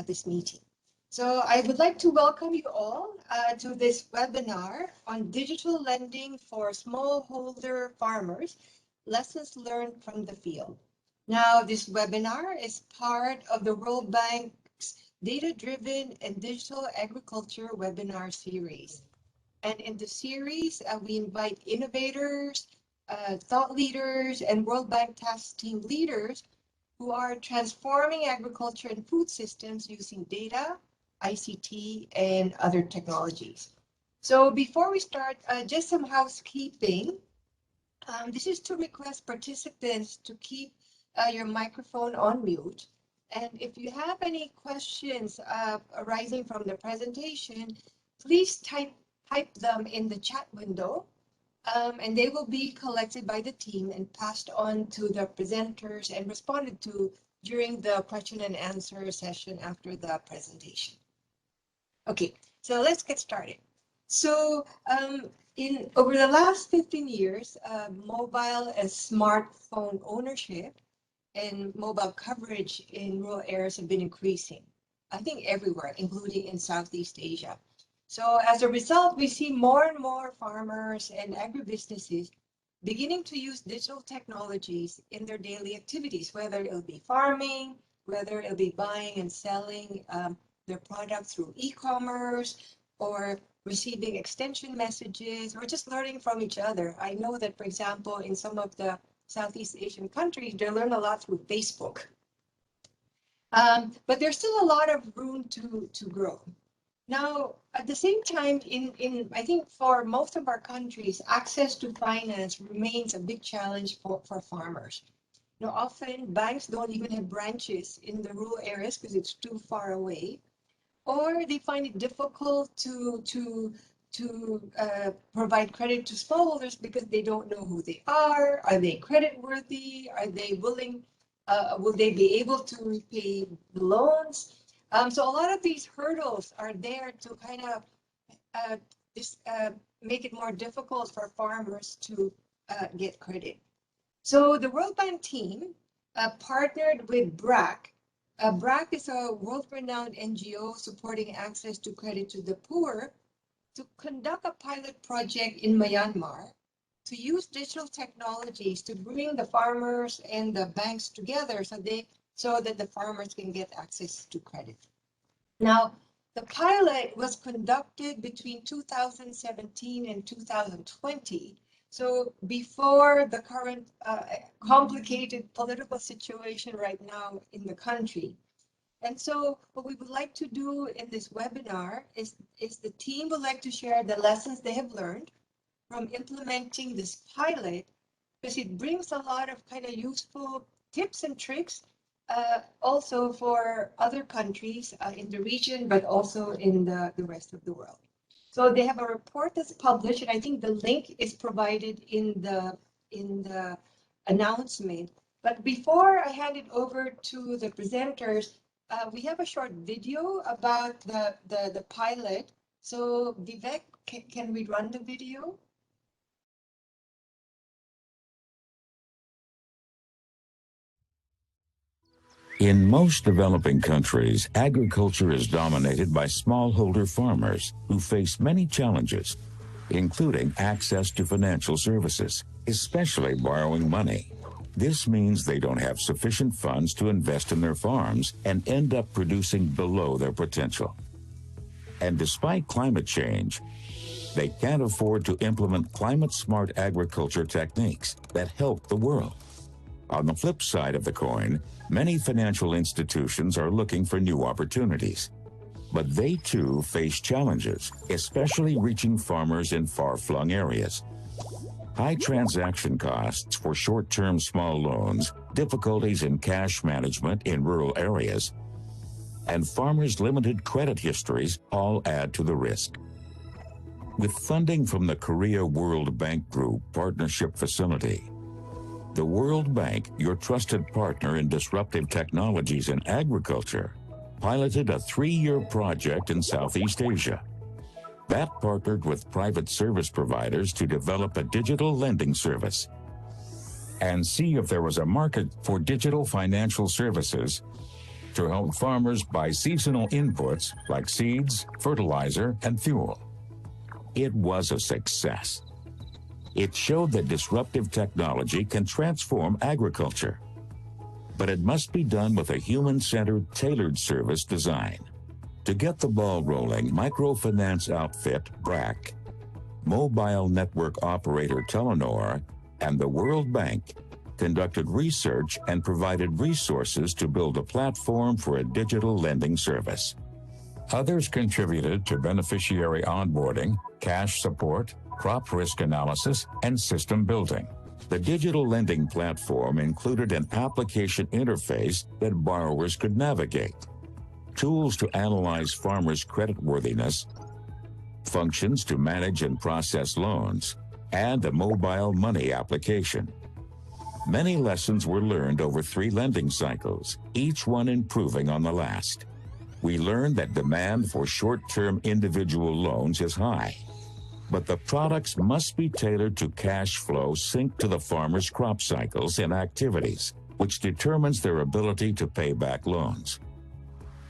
this meeting. So I would like to welcome you all to this webinar on digital lending for smallholder farmers, lessons learned from the field. Now, this webinar is part of the World Bank's Data-Driven and Digital Agriculture webinar series. And in the series, we invite innovators, thought leaders, and World Bank task team leaders who are transforming agriculture and food systems using data, ICT, and other technologies. So before we start, just some housekeeping. This is to request participants to keep your microphone on mute. And if you have any questions arising from the presentation, please type them in the chat window, and they will be collected by the team and passed on to the presenters and responded to during the question and answer session after the presentation. Okay, so let's get started. So over the last 15 years, mobile and smartphone ownership and mobile coverage in rural areas have been increasing, I think everywhere, including in Southeast Asia. So as a result, we see more and more farmers and agribusinesses beginning to use digital technologies in their daily activities, whether it'll be farming, whether it'll be buying and selling their products through e-commerce, or receiving extension messages, or just learning from each other. I know that, for example, in some of the Southeast Asian countries, they learn a lot through Facebook. But there's still a lot of room to grow. Now, at the same time, I think for most of our countries, access to finance remains a big challenge for farmers. You know, often banks don't even have branches in the rural areas because it's too far away, or they find it difficult to provide credit to smallholders because they don't know who they are. Are they credit worthy? Are they willing? Will they be able to repay the loans? So a lot of these hurdles are there to kind of make it more difficult for farmers to get credit. So the World Bank team partnered with BRAC. BRAC is a world-renowned NGO supporting access to credit to the poor, to conduct a pilot project in Myanmar to use digital technologies to bring the farmers and the banks together so that the farmers can get access to credit. Now, the pilot was conducted between 2017 and 2020, so before the current complicated political situation right now in the country. And so what we would like to do in this webinar is the team would like to share the lessons they have learned from implementing this pilot, because it brings a lot of kind of useful tips and tricks also for other countries in the region, but also in the rest of the world. So they have a report that's published, and I think the link is provided in the announcement. But before I hand it over to the presenters, we have a short video about the pilot. So Vivek, can we run the video? In most developing countries, agriculture is dominated by smallholder farmers who face many challenges, including access to financial services, especially borrowing money. This means they don't have sufficient funds to invest in their farms and end up producing below their potential. And despite climate change, they can't afford to implement climate-smart agriculture techniques that help the world. On the flip side of the coin, many financial institutions are looking for new opportunities. But they too face challenges, especially reaching farmers in far-flung areas. High transaction costs for short-term small loans, difficulties in cash management in rural areas, and farmers' limited credit histories all add to the risk. With funding from the Korea World Bank Group Partnership Facility, the World Bank, your trusted partner in disruptive technologies in agriculture, piloted a 3-year project in Southeast Asia. That partnered with private service providers to develop a digital lending service and see if there was a market for digital financial services to help farmers buy seasonal inputs like seeds, fertilizer, and fuel. It was a success. It showed that disruptive technology can transform agriculture. But it must be done with a human-centered, tailored service design. To get the ball rolling, microfinance outfit BRAC, mobile network operator Telenor, and the World Bank conducted research and provided resources to build a platform for a digital lending service. Others contributed to beneficiary onboarding, cash support, crop risk analysis, and system building. The digital lending platform included an application interface that borrowers could navigate, tools to analyze farmers' creditworthiness, functions to manage and process loans, and a mobile money application. Many lessons were learned over 3 lending cycles, each one improving on the last. We learned that demand for short-term individual loans is high, but the products must be tailored to cash flow synced to the farmer's crop cycles and activities, which determines their ability to pay back loans.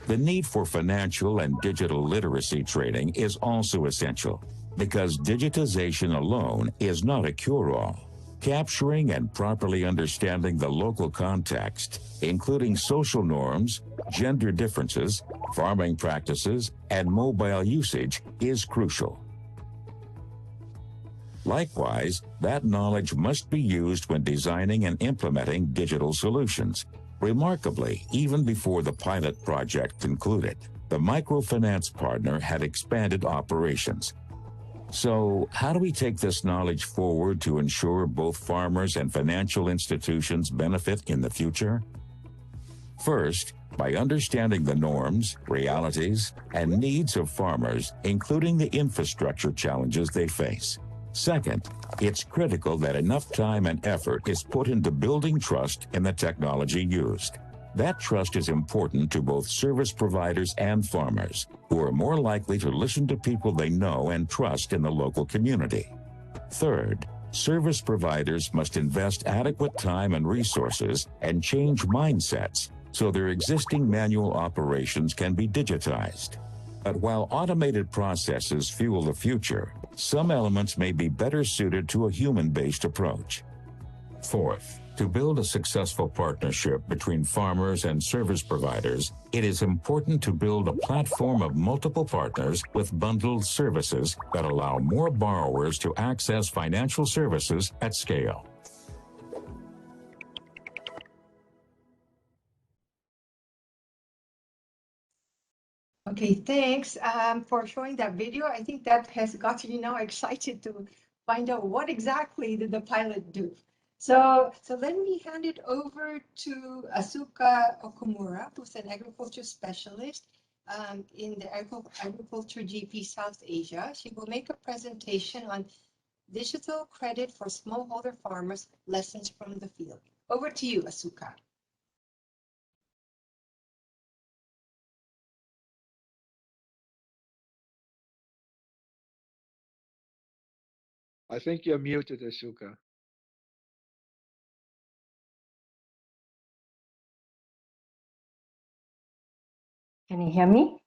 The need for financial and digital literacy training is also essential, because digitization alone is not a cure-all. Capturing and properly understanding the local context, including social norms, gender differences, farming practices, and mobile usage, is crucial. Likewise, that knowledge must be used when designing and implementing digital solutions. Remarkably, even before the pilot project concluded, the microfinance partner had expanded operations. So, how do we take this knowledge forward to ensure both farmers and financial institutions benefit in the future? First, by understanding the norms, realities, and needs of farmers, including the infrastructure challenges they face. Second, it's critical that enough time and effort is put into building trust in the technology used. That trust is important to both service providers and farmers, who are more likely to listen to people they know and trust in the local community. Third, service providers must invest adequate time and resources and change mindsets so their existing manual operations can be digitized. But while automated processes fuel the future, some elements may be better suited to a human-based approach. Fourth, to build a successful partnership between farmers and service providers, it is important to build a platform of multiple partners with bundled services that allow more borrowers to access financial services at scale. Okay, thanks for showing that video. I think that has got you now excited to find out what exactly did the pilot do. So let me hand it over to Asuka Okumura, who's an agriculture specialist in the Agriculture GP South Asia. She will make a presentation on digital credit for smallholder farmers, lessons from the field. Over to you, Asuka. I think you're muted, Asuka. Can you hear me?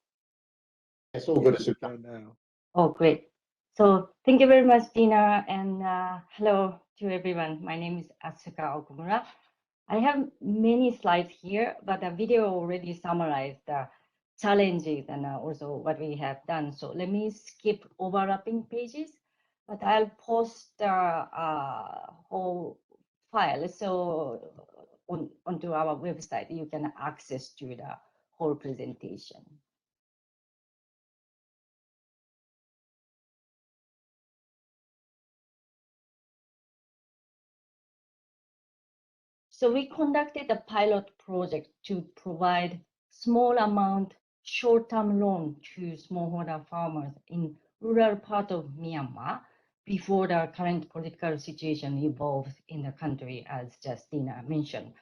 It's all good, Asuka, now. Oh, great. So thank you very much, Dina, and hello to everyone. My name is Asuka Okumura. I have many slides here, but the video already summarized the challenges and also what we have done. So let me skip overlapping pages, but I'll post the whole file. So onto our website, you can access to the whole presentation. So we conducted a pilot project to provide small amount short-term loan to smallholder farmers in rural part of Myanmar before the current political situation evolved in the country, as Justina mentioned.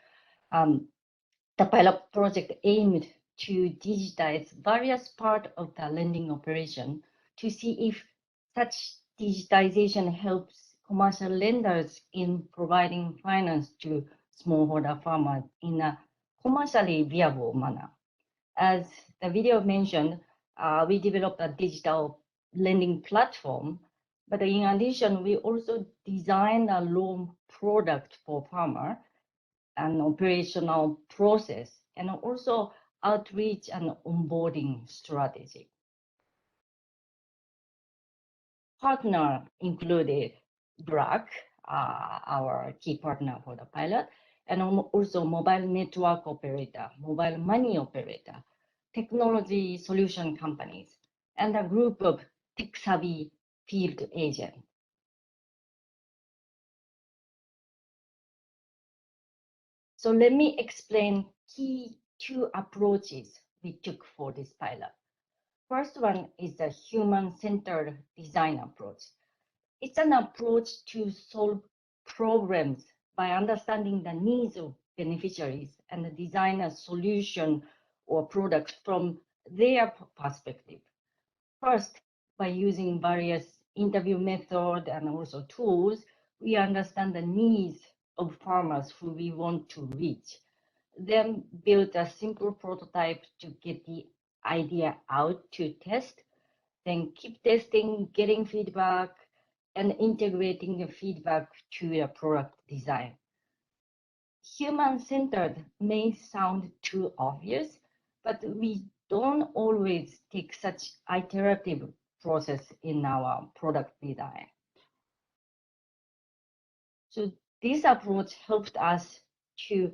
The pilot project aimed to digitize various parts of the lending operation to see if such digitization helps commercial lenders in providing finance to smallholder farmers in a commercially viable manner. As the video mentioned, we developed a digital lending platform, but in addition, we also designed a loan product for farmer, an operational process, and also outreach and onboarding strategy. Partner included BRAC, our key partner for the pilot, and also mobile network operator, mobile money operator, technology solution companies, and a group of tech-savvy field agents. So let me explain key two approaches we took for this pilot. First one is the human-centered design approach. It's an approach to solve problems by understanding the needs of beneficiaries and design a solution or product from their perspective. First, by using various interview methods and also tools, we understand the needs of farmers who we want to reach. Then build a simple prototype to get the idea out to test. Then keep testing, getting feedback, and integrating the feedback to a product design. Human-centered may sound too obvious, but we don't always take such iterative process in our product design. So this approach helped us to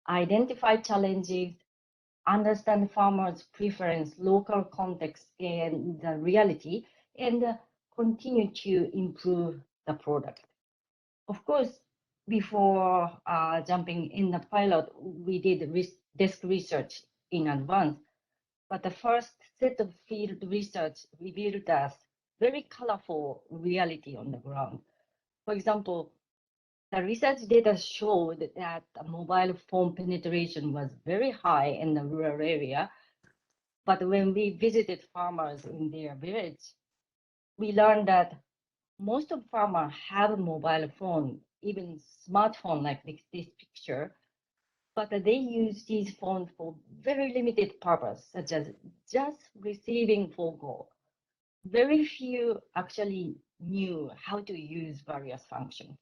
identify challenges, understand farmers' preference, local context, and the reality, and continue to improve the product. Of course, before jumping in the pilot, we did desk research in advance, but the first set of field research revealed us very colorful reality on the ground. For example, the research data showed that mobile phone penetration was very high in the rural area, but when we visited farmers in their village, we learned that most of farmers have a mobile phone, even smartphone like this picture, but they use these phones for very limited purpose, such as just receiving phone call. Very few actually knew how to use various functions.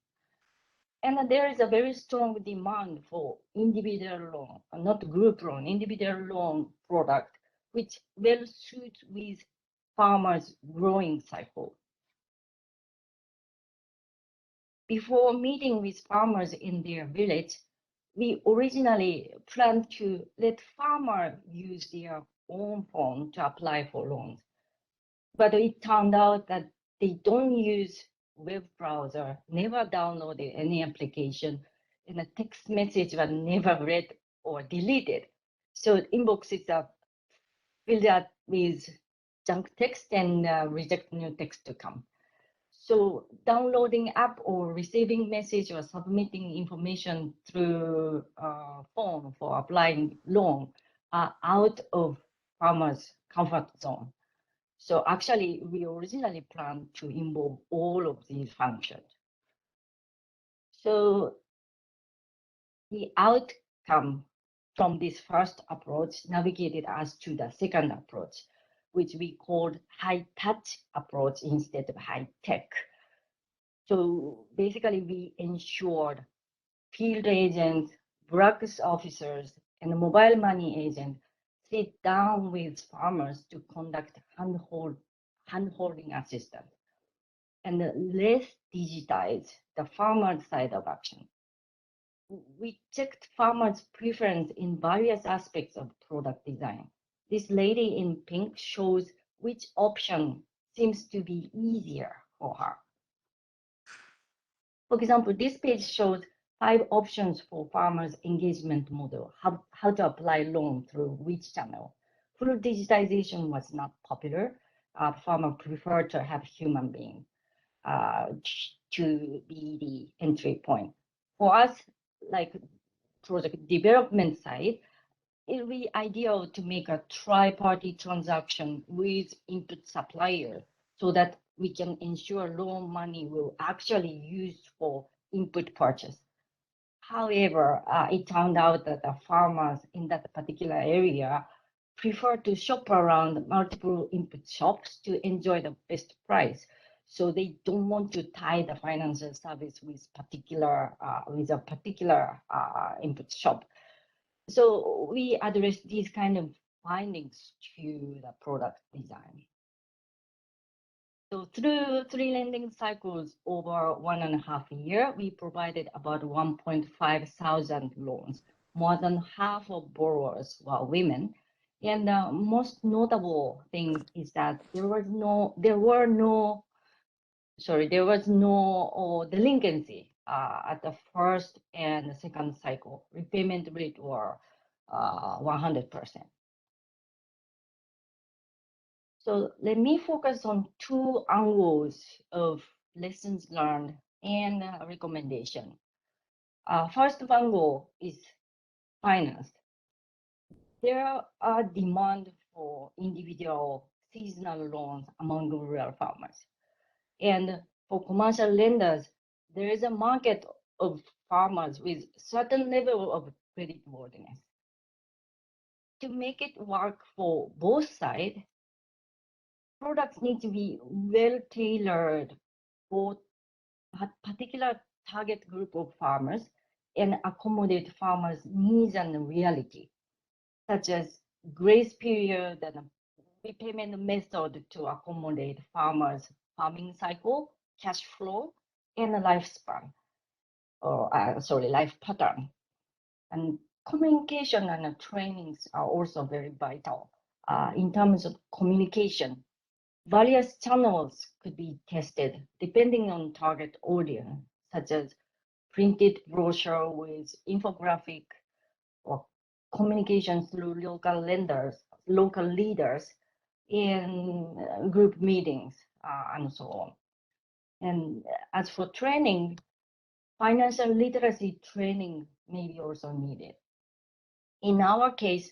And there is a very strong demand for individual loan, not group loan, individual loan product, which well suits with farmers' growing cycle. Before meeting with farmers in their village, we originally planned to let farmers use their own phone to apply for loans. But it turned out that they don't use web browser, never downloaded any application, and a text message was never read or deleted. So inbox is filled up with junk text and reject new text to come. So downloading app or receiving message or submitting information through phone for applying loan are out of farmers' comfort zone. So actually, we originally planned to involve all of these functions. So the outcome from this first approach navigated us to the second approach, which we called high-touch approach instead of high-tech. So basically, we ensured field agents, BRAC officers, and mobile money agents sit down with farmers to conduct hand-holding assistance and less digitize the farmer side of action. We checked farmers' preference in various aspects of product design. This lady in pink shows which option seems to be easier for her. For example, this page shows 5 options for farmers' engagement model, how to apply loan through which channel. Full digitization was not popular. Farmers preferred to have human being to be the entry point. For us, like project development side, it would be ideal to make a tri-party transaction with input supplier so that we can ensure loan money will actually used for input purchase. However, it turned out that the farmers in that particular area prefer to shop around multiple input shops to enjoy the best price. So they don't want to tie the financial service with a particular input shop. So we address these kind of findings to the product design. So through 3 lending cycles over 1.5 years, we provided about 1.5 thousand loans. More than half of borrowers were women. And the most notable thing is that there was no delinquency at the first and the second cycle. Repayment rate were 100%. So let me focus on 2 angles of lessons learned and recommendation. First angle is finance. There are demand for individual seasonal loans among rural farmers. And for commercial lenders, there is a market of farmers with certain level of creditworthiness. To make it work for both sides, products need to be well tailored for a particular target group of farmers and accommodate farmers' needs and reality, such as grace period and repayment method to accommodate farmers' farming cycle, cash flow, and lifespan, life pattern. And communication and trainings are also very vital. In terms of communication, various channels could be tested depending on target audience, such as printed brochure with infographic or communication through local leaders in group meetings, and so on. And as for training, financial literacy training may be also needed. In our case,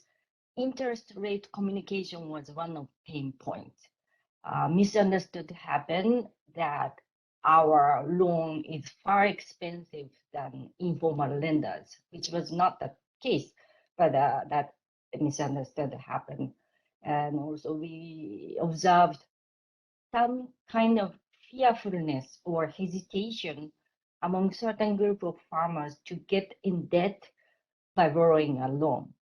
interest rate communication was one of pain points. Misunderstood happened that our loan is far expensive than informal lenders, which was not the case, but that misunderstood happened. And also we observed some kind of fearfulness or hesitation among certain group of farmers to get in debt by borrowing a loan.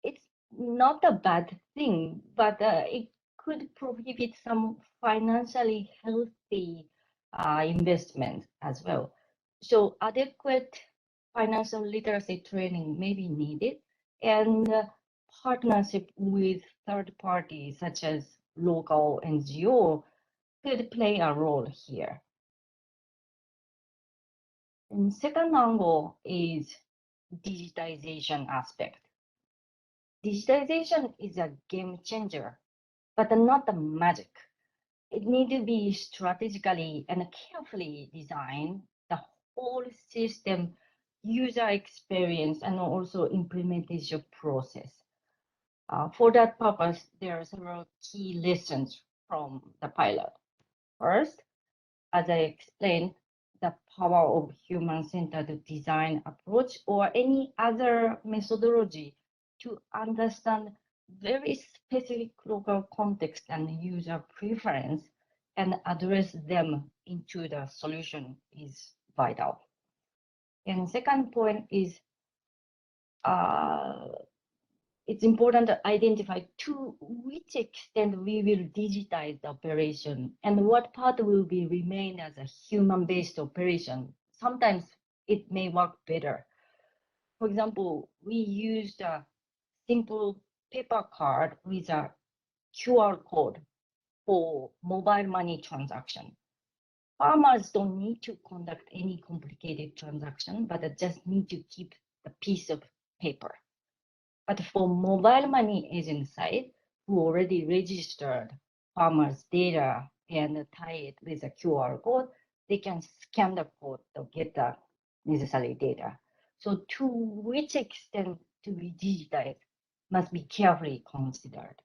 It's not a bad thing, but it could prohibit some financially healthy investment as well. So adequate financial literacy training may be needed, and partnership with third parties such as local NGO could play a role here. And second angle is digitization aspect. Digitization is a game changer, but not a magic. It needs to be strategically and carefully designed, the whole system, user experience, and also implementation process. For that purpose, there are several key lessons from the pilot. First, as I explained, the power of human-centered design approach or any other methodology to understand very specific local context and user preference and address them into the solution is vital. And second point is it's important to identify to which extent we will digitize the operation and what part will be remain as a human-based operation. Sometimes it may work better. For example, we used a simple paper card with a QR code for mobile money transaction. Farmers don't need to conduct any complicated transaction, but they just need to keep the piece of paper. But for mobile money agent side, who already registered farmers' data and tie it with a QR code, they can scan the code to get the necessary data. So to which extent to be digitized must be carefully considered.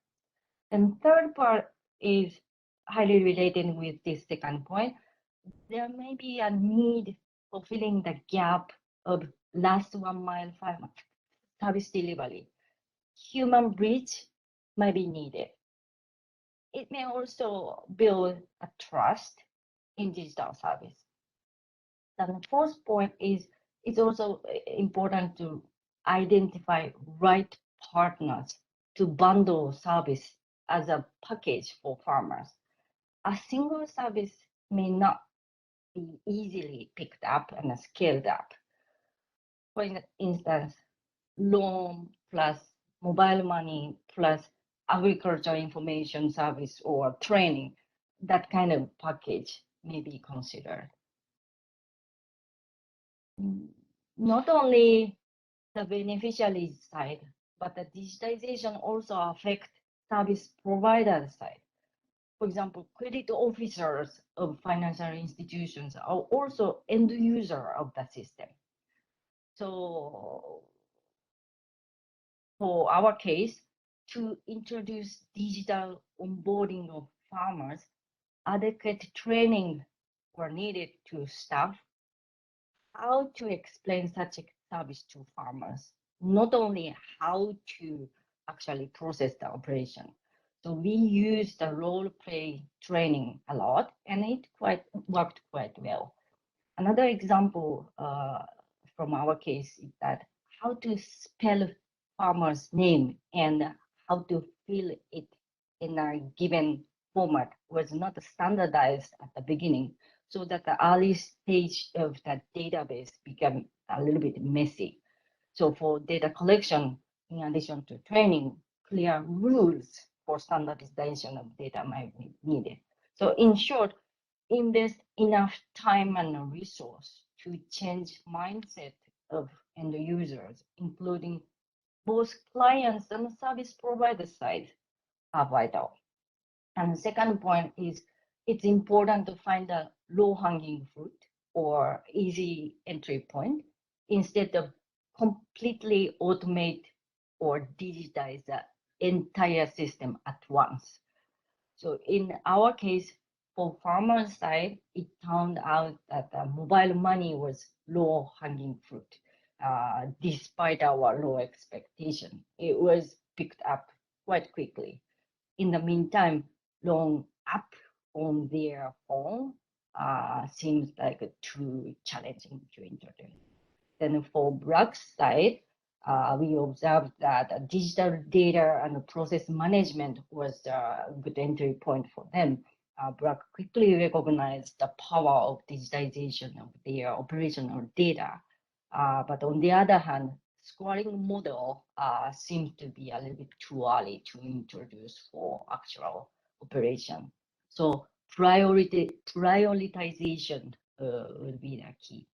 And third part is highly related with this second point. There may be a need for filling the gap of last 1 mile 5 service delivery. Human bridge might be needed. It may also build a trust in digital service. And the fourth point is it's also important to identify right partners to bundle service as a package for farmers. A single service may not be easily picked up and scaled up. For instance, loan plus mobile money plus agriculture information service or training, that kind of package may be considered. Not only the beneficiary side, but the digitization also affects service provider side. For example, credit officers of financial institutions are also end user of the system. So for our case, to introduce digital onboarding of farmers, adequate training were needed to staff how to explain such a service to farmers, not only how to actually process the operation. So we used the role play training a lot, and it worked quite well. Another example from our case is that how to spell farmer's name and how to fill it in a given format was not standardized at the beginning, so that the early stage of the database became a little bit messy. So for data collection, in addition to training, clear rules for standardization of data might be needed. So in short, invest enough time and resource to change mindset of end users, including both clients and service provider side are vital. And the second point is it's important to find a low-hanging fruit or easy entry point instead of completely automate or digitize the entire system at once. So in our case, for farmer side, it turned out that mobile money was low-hanging fruit. Despite our low expectation, it was picked up quite quickly. In the meantime, loan app on their phone seems like too challenging to introduce. Then for BRAC side, we observed that digital data and process management was a good entry point for them. BRAC quickly recognized the power of digitization of their operational data. But on the other hand, scoring model seems to be a little bit too early to introduce for actual operation. So prioritization will be the key.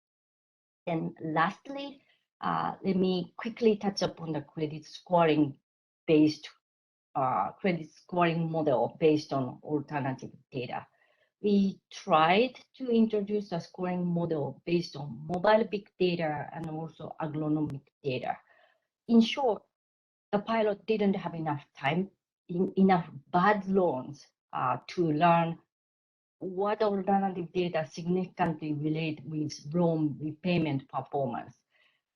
And lastly, let me quickly touch upon the credit scoring model based on alternative data. We tried to introduce a scoring model based on mobile big data and also agronomic data. In short, the pilot didn't have enough time, enough bad loans to learn what alternative data significantly relate with loan repayment performance.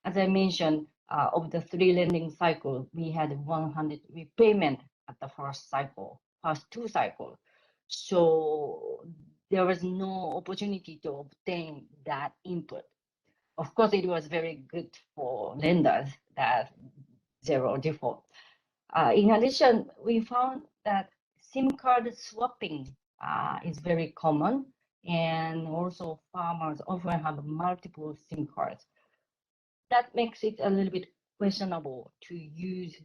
As I mentioned, of the 3 lending cycles, we had 100 repayment at the first two cycles. So there was no opportunity to obtain that input. Of course, it was very good for lenders that zero default. In addition, we found that SIM card swapping is very common, and also farmers often have multiple SIM cards. That makes it a little bit questionable to use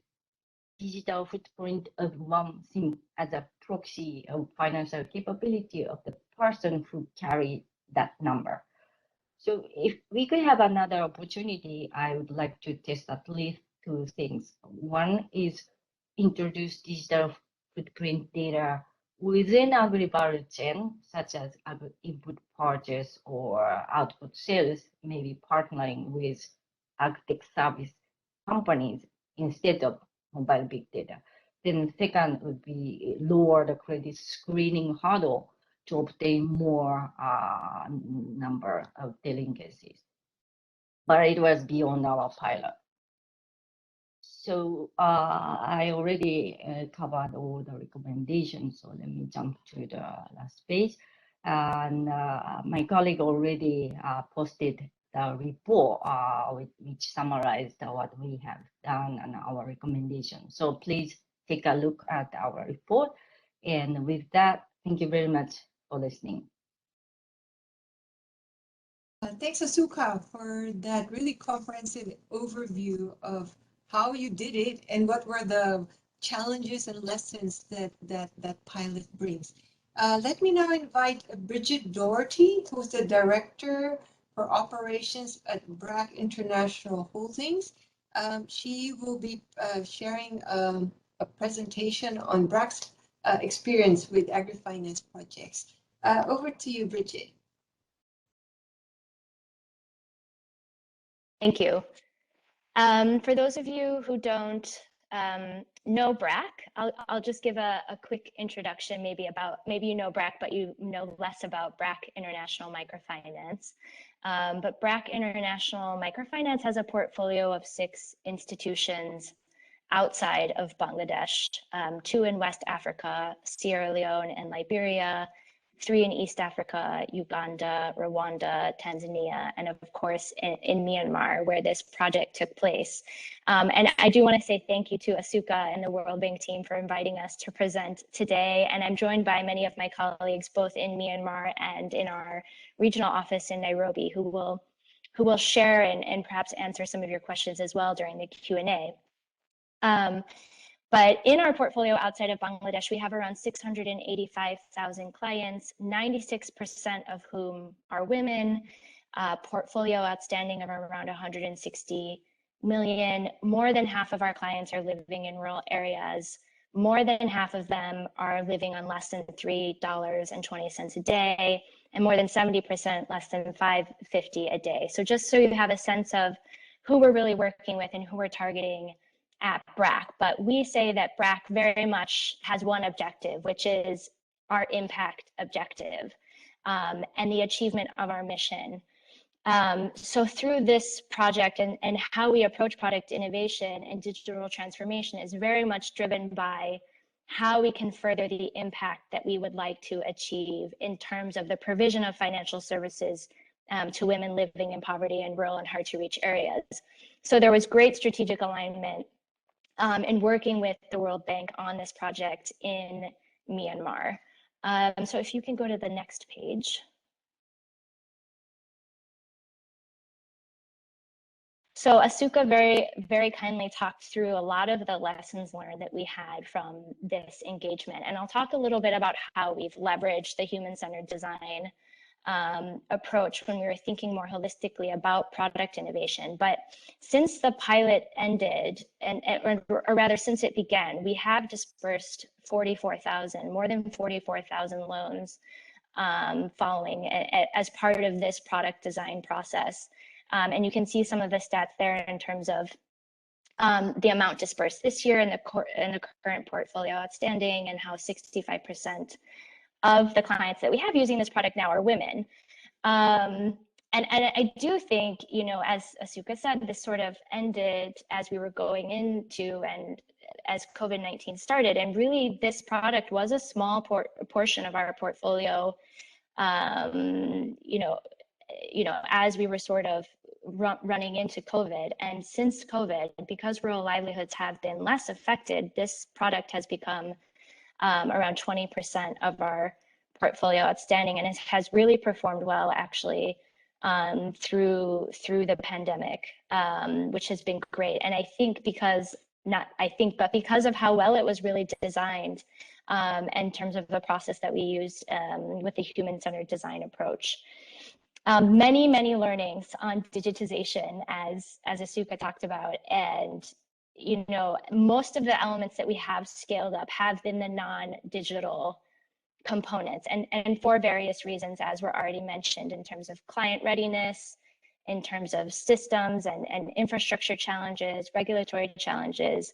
digital footprint of one SIM as a proxy of financial capability of the person who carry that number. So if we could have another opportunity, I would like to test at least 2 things. One is introduce digital footprint data within agri-value chain, such as input purchase or output sales, maybe partnering with agtech service companies instead of mobile big data. Then second would be lower the credit screening hurdle to obtain more number of delinquencies. But it was beyond our pilot. So I already covered all the recommendations, so let me jump to the last page. And my colleague already posted the report which summarized what we have done and our recommendations. So please take a look at our report. And with that, thank you very much for listening. Thanks, Asuka, for that really comprehensive overview of how you did it and what were the challenges and lessons that pilot brings. Let me now invite Bridget Doherty, who's the Director for Operations at BRAC International Holdings. She will be sharing a presentation on BRAC's experience with agri-finance projects. Over to you, Bridget. Thank you. For those of you who don't know BRAC, I'll just give a quick introduction, maybe you know BRAC, but you know less about BRAC International Microfinance. But BRAC International Microfinance has a portfolio of 6 institutions outside of Bangladesh, 2 in West Africa, Sierra Leone and Liberia, 3 in East Africa, Uganda, Rwanda, Tanzania, and of course in Myanmar, where this project took place. And I do want to say thank you to Asuka and the World Bank team for inviting us to present today. And I'm joined by many of my colleagues, both in Myanmar and in our regional office in Nairobi, who will share and perhaps answer some of your questions as well during the Q&A. But in our portfolio outside of Bangladesh, we have around 685,000 clients, 96% of whom are women, portfolio outstanding of around 160 million. More than half of our clients are living in rural areas. More than half of them are living on less than $3.20 a day, and more than 70% less than $5.50 a day. So just so you have a sense of who we're really working with and who we're targeting at BRAC, but we say that BRAC very much has one objective, which is our impact objective and the achievement of our mission. So through this project and how we approach product innovation and digital transformation is very much driven by how we can further the impact that we would like to achieve in terms of the provision of financial services to women living in poverty in rural and hard to reach areas. So there was great strategic alignment in working with the World Bank on this project in Myanmar. So if you can go to the next page. So Asuka very kindly talked through a lot of the lessons learned that we had from this engagement. And I'll talk a little bit about how we've leveraged the human-centered design approach when we were thinking more holistically about product innovation. But since the pilot ended, or rather since it began, we have dispersed more than 44,000 loans following as part of this product design process. And you can see some of the stats there in terms of the amount dispersed this year in the current portfolio outstanding, and how 65% of the clients that we have using this product now are women. And I do think, you know, as Asuka said, this sort of ended as we were going into and as COVID-19 started. And really, this product was a small portion of our portfolio, you know, as we were sort of running into COVID. And since COVID, because rural livelihoods have been less affected, this product has become around 20% of our portfolio outstanding, and it has really performed well actually through the pandemic, which has been great. And I think because of how well it was really designed in terms of the process that we used with the human-centered design approach. Many learnings on digitization, as Asuka talked about, and you know, most of the elements that we have scaled up have been the non-digital components, and for various reasons, as were already mentioned, in terms of client readiness, in terms of systems and infrastructure challenges, regulatory challenges,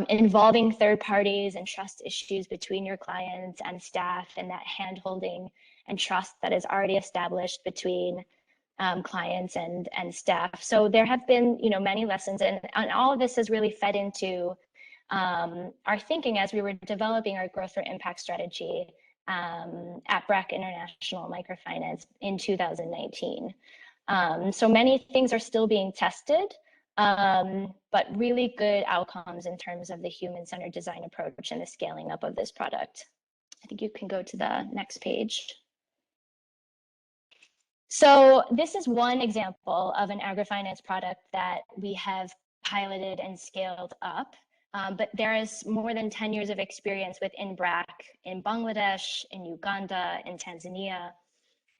involving third parties and trust issues between your clients and staff, and that hand-holding and trust that is already established between clients and staff. So there have been, many lessons, and all of this has really fed into our thinking as we were developing our growth for impact strategy at BRAC International Microfinance in 2019. So many things are still being tested, but really good outcomes in terms of the human-centered design approach and the scaling up of this product. I think you can go to the next page. So this is one example of an agrifinance product that we have piloted and scaled up. But there is more than 10 years of experience within BRAC in Bangladesh, in Uganda, in Tanzania,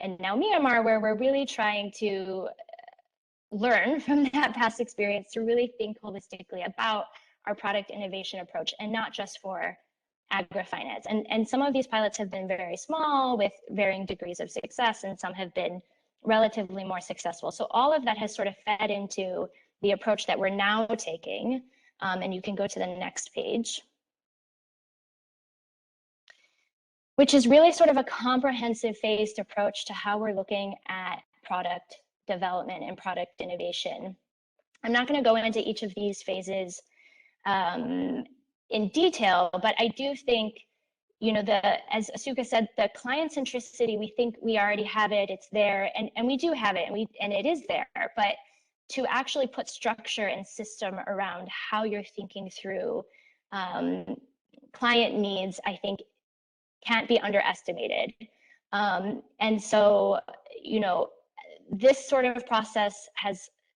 and now Myanmar, where we're really trying to learn from that past experience to really think holistically about our product innovation approach, and not just for agrifinance. And some of these pilots have been very small with varying degrees of success, and some have been relatively more successful. So all of that has sort of fed into the approach that we're now taking. And you can go to the next page, which is really sort of a comprehensive phased approach to how we're looking at product development and product innovation. I'm not going to go into each of these phases in detail, but I do think, as Asuka said, the client centricity, we think we already have it, it's there, and we do have it, and it is there, but to actually put structure and system around how you're thinking through client needs, I think can't be underestimated. And so, this sort of process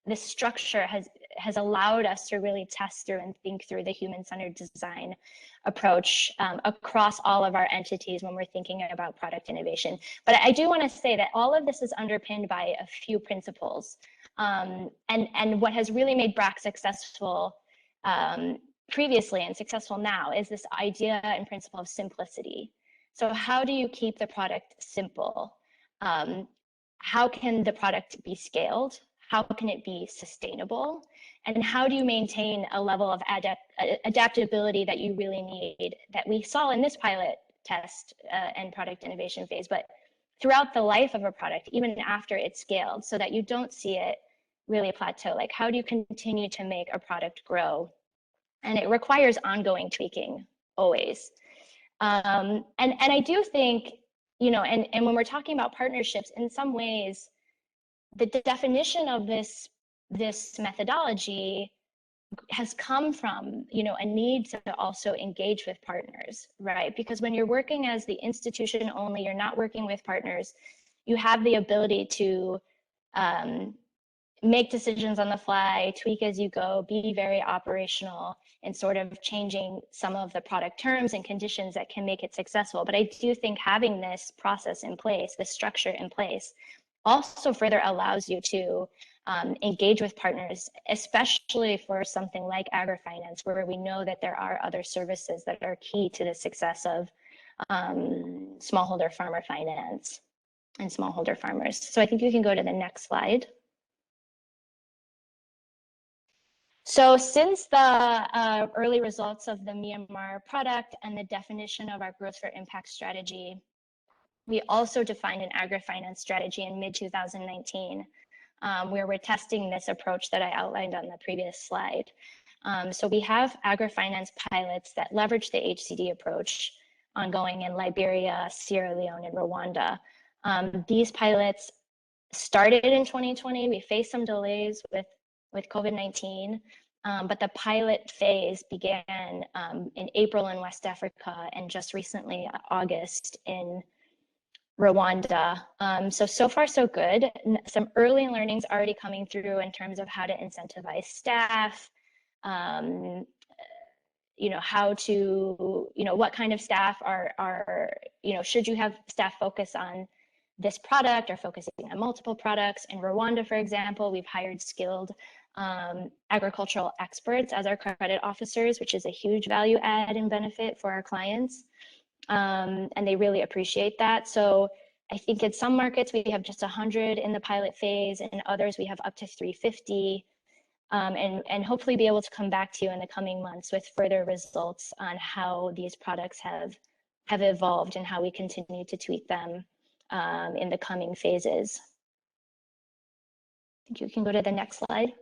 this structure has allowed us to really test through and think through the human-centered design approach across all of our entities when we're thinking about product innovation. But I do want to say that all of this is underpinned by a few principles. And what has really made BRAC successful previously and successful now is this idea and principle of simplicity. So how do you keep the product simple? How can the product be scaled? How can it be sustainable? And how do you maintain a level of adaptability that you really need, that we saw in this pilot test and product innovation phase, but throughout the life of a product, even after it's scaled, so that you don't see it really plateau? Like, how do you continue to make a product grow? And it requires ongoing tweaking, always. And I do think, and when we're talking about partnerships, in some ways, the definition of this methodology has come from, a need to also engage with partners, right? Because when you're working as the institution only, you're not working with partners, you have the ability to make decisions on the fly, tweak as you go, be very operational, and sort of changing some of the product terms and conditions that can make it successful. But I do think having this process in place, this structure in place, also further allows you to engage with partners, especially for something like agrifinance, where we know that there are other services that are key to the success of smallholder farmer finance and smallholder farmers. So I think you can go to the next slide. So since the early results of the Myanmar product and the definition of our growth for impact strategy, we also defined an agrifinance strategy in mid-2019, where we're testing this approach that I outlined on the previous slide. So we have agrifinance pilots that leverage the HCD approach ongoing in Liberia, Sierra Leone, and Rwanda. These pilots started in 2020. We faced some delays with COVID-19, but the pilot phase began in April in West Africa, and just recently, August, in Rwanda. So far, so good. Some early learnings already coming through in terms of how to incentivize staff, how to, what kind of staff are, should you have staff focus on this product or focusing on multiple products? In Rwanda, for example, we've hired skilled agricultural experts as our credit officers, which is a huge value add and benefit for our clients. And they really appreciate that. So I think in some markets we have just 100 in the pilot phase, and in others we have up to 350, and hopefully be able to come back to you in the coming months with further results on how these products have evolved and how we continue to tweak them in the coming phases. think you can go to the next slide.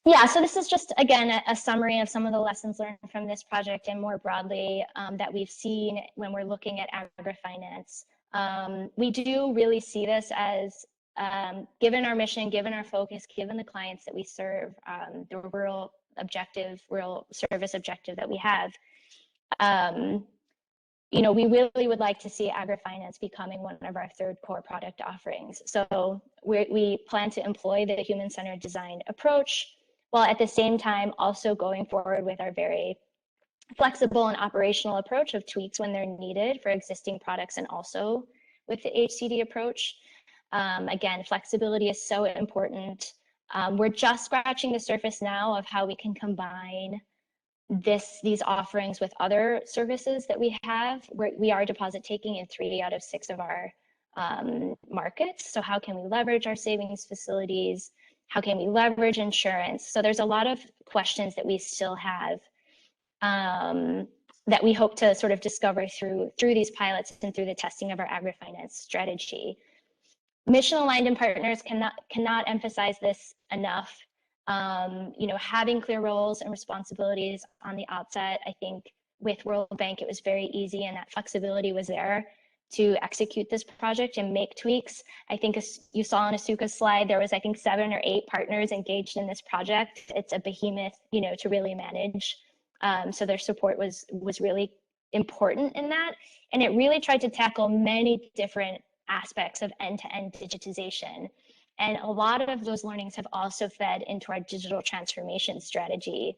Yeah, so this is just, again, a summary of some of the lessons learned from this project and more broadly that we've seen when we're looking at agrifinance. We do really see this as, given our mission, given our focus, given the clients that we serve, the rural service objective that we have, you know, we really would like to see agrifinance becoming one of our third core product offerings. So we plan to employ the human-centered design approach, while at the same time also going forward with our very flexible and operational approach of tweaks when they're needed for existing products and also with the HCD approach. Again, flexibility is so important. We're just scratching the surface now of how we can combine these offerings with other services that we have. We are deposit taking in 3 out of 6 of our markets. So how can we leverage our savings facilities? How can we leverage insurance? So there's a lot of questions that we still have that we hope to sort of discover through these pilots and through the testing of our agrifinance strategy. Mission aligned and partners cannot emphasize this enough. You know, having clear roles and responsibilities on the outset. I think with World Bank, it was very easy and that flexibility was there to execute this project and make tweaks. I think as you saw on Asuka's slide, there was, I think, 7 or 8 partners engaged in this project. It's a behemoth, you know, to really manage. So their support was really important in that. And it really tried to tackle many different aspects of end-to-end digitization. And a lot of those learnings have also fed into our digital transformation strategy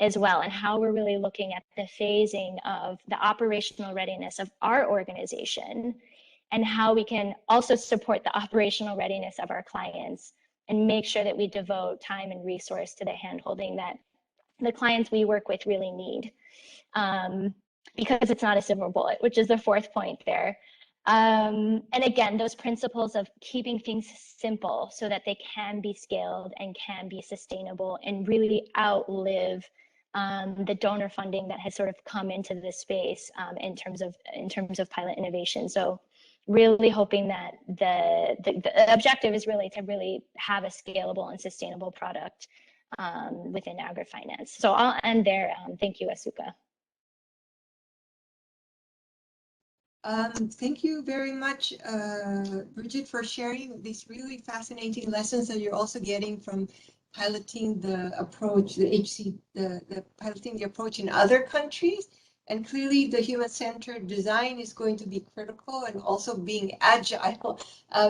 as well, and how we're really looking at the phasing of the operational readiness of our organization and how we can also support the operational readiness of our clients and make sure that we devote time and resource to the handholding that the clients we work with really need. Because it's not a silver bullet, which is the 4th point there. And again, those principles of keeping things simple so that they can be scaled and can be sustainable and really outlive the donor funding that has sort of come into this space in terms of pilot innovation. So really hoping that the objective is really to really have a scalable and sustainable product within agrifinance. So I'll end there. Thank you, Asuka. Thank you very much, Bridget, for sharing these really fascinating lessons that you're also getting from piloting the approach, piloting the approach in other countries. And clearly the human-centered design is going to be critical, and also being agile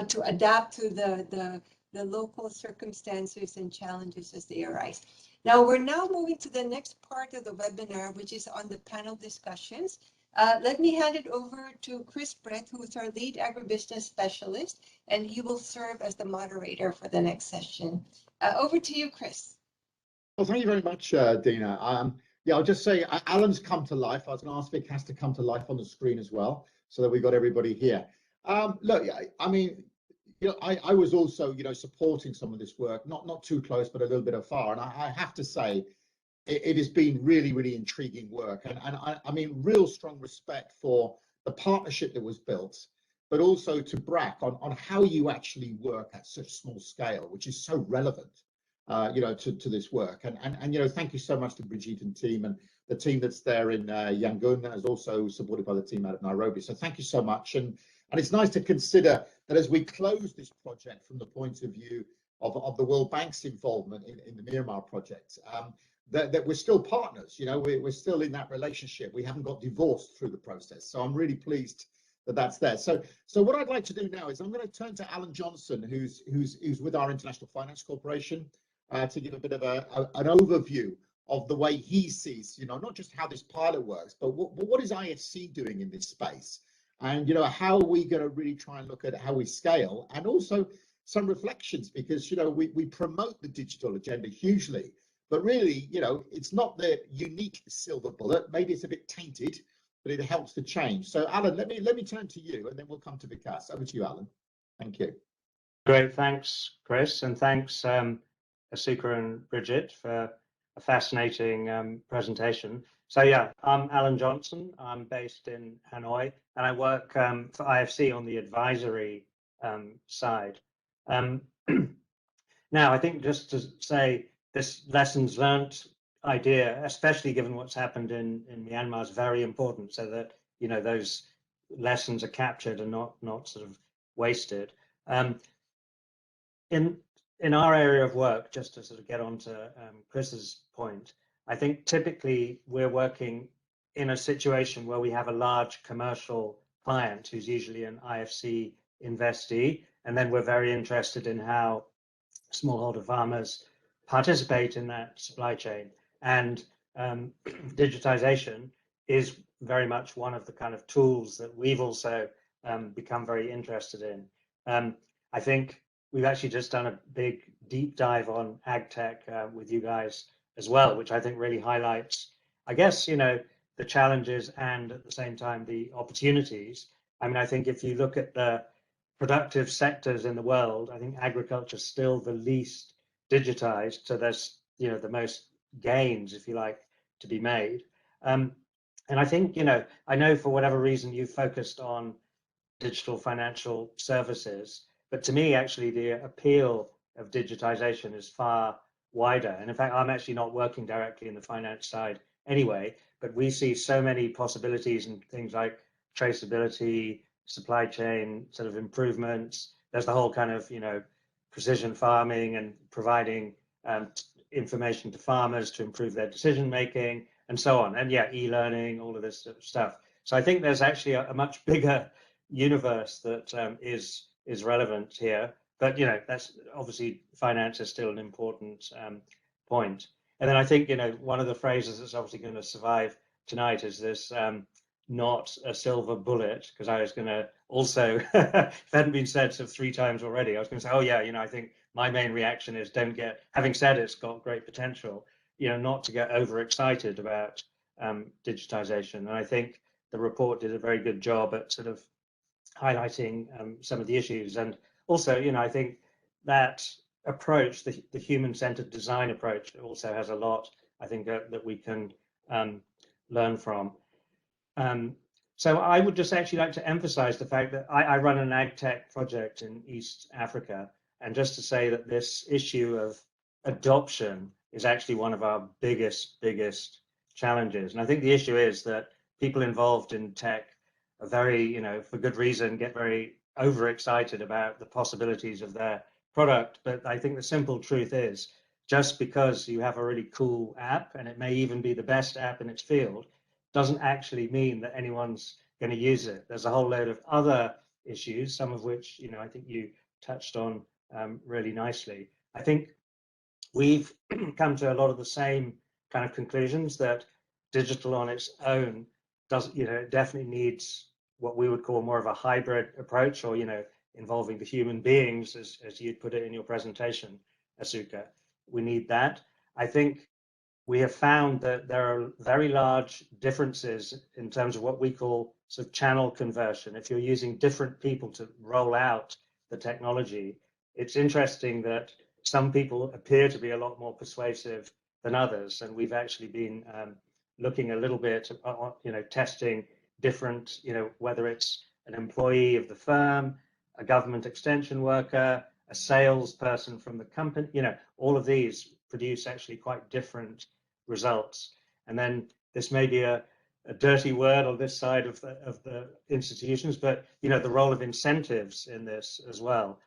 to adapt to the local circumstances and challenges as they arise. Now we're moving to the next part of the webinar, which is on the panel discussions. Let me hand it over to Chris Brett, who is our lead agribusiness specialist, and he will serve as the moderator for the next session. Over to you, Chris. Well, thank you very much, Dina. Yeah, I'll just say Alan's come to life. I was going to ask Vic has to come to life on the screen as well, so that we got everybody here. Look, I mean, you know, I was also, you know, supporting some of this work, not too close, but a little bit afar. And I have to say, it has been really, really intriguing work. And I mean, real strong respect for the partnership that was built, but also to BRAC on how you actually work at such small scale, which is so relevant, you know, to this work. And you know, thank you so much to Brigitte and team, and the team that's there in Yangon that is also supported by the team out of Nairobi. So thank you so much. And it's nice to consider that as we close this project from the point of view of the World Bank's involvement in the Myanmar project, that we're still partners. You know, we're still in that relationship. We haven't got divorced through the process. So I'm really pleased that that's there. So what I'd like to do now is I'm going to turn to Alan Johnson, who's with our International Finance Corporation, to give a bit of an overview of the way he sees, you know, not just how this pilot works, but what is IFC doing in this space, and you know, how are we going to really try and look at how we scale, and also some reflections, because you know, we promote the digital agenda hugely, but really, you know, it's not the unique silver bullet. Maybe it's a bit tainted, but it helps to change. So Alan, let me turn to you, and then we'll come to Vikas. Over to you, Alan. Thank you. Great, thanks, Chris, and thanks Asuka and Bridget for a fascinating presentation. So yeah, I'm Alan Johnson. I'm based in Hanoi, and I work for IFC on the advisory side. Now, I think just to say this lessons learned idea, especially given what's happened in Myanmar, is very important, so that those lessons are captured and not sort of wasted. In our area of work, just to sort of get on to Chris's point, I think typically we're working in a situation where we have a large commercial client who's usually an IFC investee, and then we're very interested in how smallholder farmers participate in that supply chain. And digitization is very much one of the kind of tools that we've also become very interested in. I think we've actually just done a big deep dive on ag tech with you guys as well, which I think really highlights, I guess, the challenges and at the same time the opportunities. I mean, I think if you look at the productive sectors in the world, I think agriculture is still the least digitized, so there's the most gains, if you like, to be made. And I think I know for whatever reason you focused on digital financial services, but to me actually the appeal of digitization is far wider. And in fact, I'm actually not working directly in the finance side anyway, but we see so many possibilities in things like traceability, supply chain sort of improvements. There's the whole kind of precision farming and providing information to farmers to improve their decision making and so on. And yeah, e-learning, all of this sort of stuff. So I think there's actually a much bigger universe that is relevant here. But that's obviously finance is still an important point. And then I think one of the phrases that's obviously going to survive tonight is this not a silver bullet, because I was going to also, if it hadn't been said sort of 3 times already, I was going to say, oh yeah, I think my main reaction is don't get, having said it's got great potential, not to get overexcited about digitization. And I think the report did a very good job at sort of highlighting some of the issues. And also, I think that approach, the human-centered design approach, also has a lot, I think, that we can learn from. So I would just actually like to emphasize the fact that I run an ag tech project in East Africa, and just to say that this issue of adoption is actually one of our biggest challenges. And I think the issue is that people involved in tech are very, for good reason, get very overexcited about the possibilities of their product. But I think the simple truth is, just because you have a really cool app, and it may even be the best app in its field, doesn't actually mean that anyone's going to use it. There's a whole load of other issues, some of which, I think you touched on really nicely. I think we've come to a lot of the same kind of conclusions, that digital on its own doesn't, it definitely needs what we would call more of a hybrid approach, or, involving the human beings, as you'd put it in your presentation, Asuka. We need that. I think we have found that there are very large differences in terms of what we call sort of channel conversion. If you're using different people to roll out the technology, it's interesting that some people appear to be a lot more persuasive than others. And we've actually been looking a little bit, testing different, whether it's an employee of the firm, a government extension worker, a salesperson from the company, all of these produce actually quite different results. And then this may be a dirty word on this side of the institutions, but the role of incentives in this as well.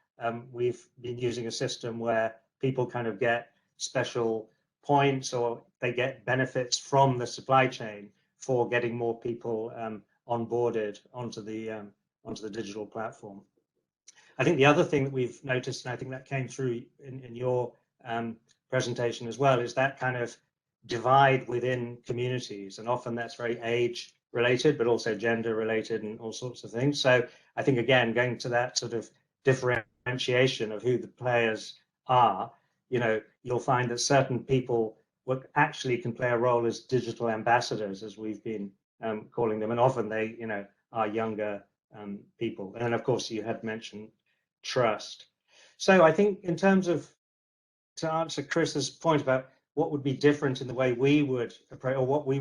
We've been using a system where people kind of get special points, or they get benefits from the supply chain for getting more people onboarded onto the digital platform. I think the other thing that we've noticed, and I think that came through in your presentation as well, is that kind of divide within communities, and often that's very age related, but also gender related and all sorts of things. So I think, again, going to that sort of differentiation of who the players are, you'll find that certain people actually can play a role as digital ambassadors, as we've been calling them, and often they are younger people. And then of course you had mentioned trust. So I think in terms of, to answer Chris's point about what would be different in the way we would approach, or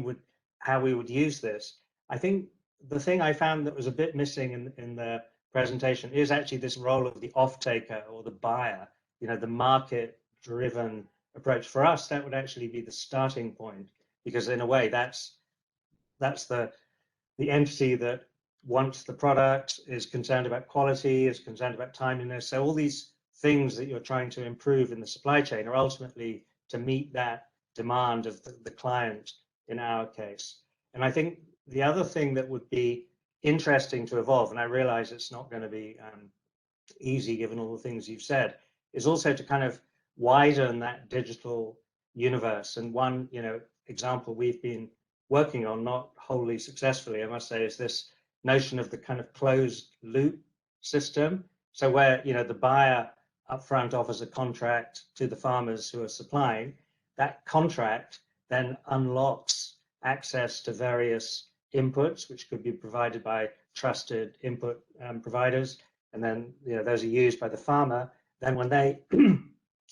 how we would use this, I think the thing I found that was a bit missing in the presentation is actually this role of the off-taker or the buyer, the market-driven approach. For us, that would actually be the starting point, because in a way, that's the entity that wants the product, is concerned about quality, is concerned about timeliness. So all these things that you're trying to improve in the supply chain are ultimately to meet that demand of the client in our case. And I think the other thing that would be interesting to evolve, and I realize it's not going to be easy given all the things you've said, is also to kind of widen that digital universe. And one, example we've been working on, not wholly successfully, I must say, is this notion of the kind of closed loop system. So where, the buyer upfront offers a contract to the farmers who are supplying, that contract then unlocks access to various inputs, which could be provided by trusted input providers. And then, those are used by the farmer. Then when they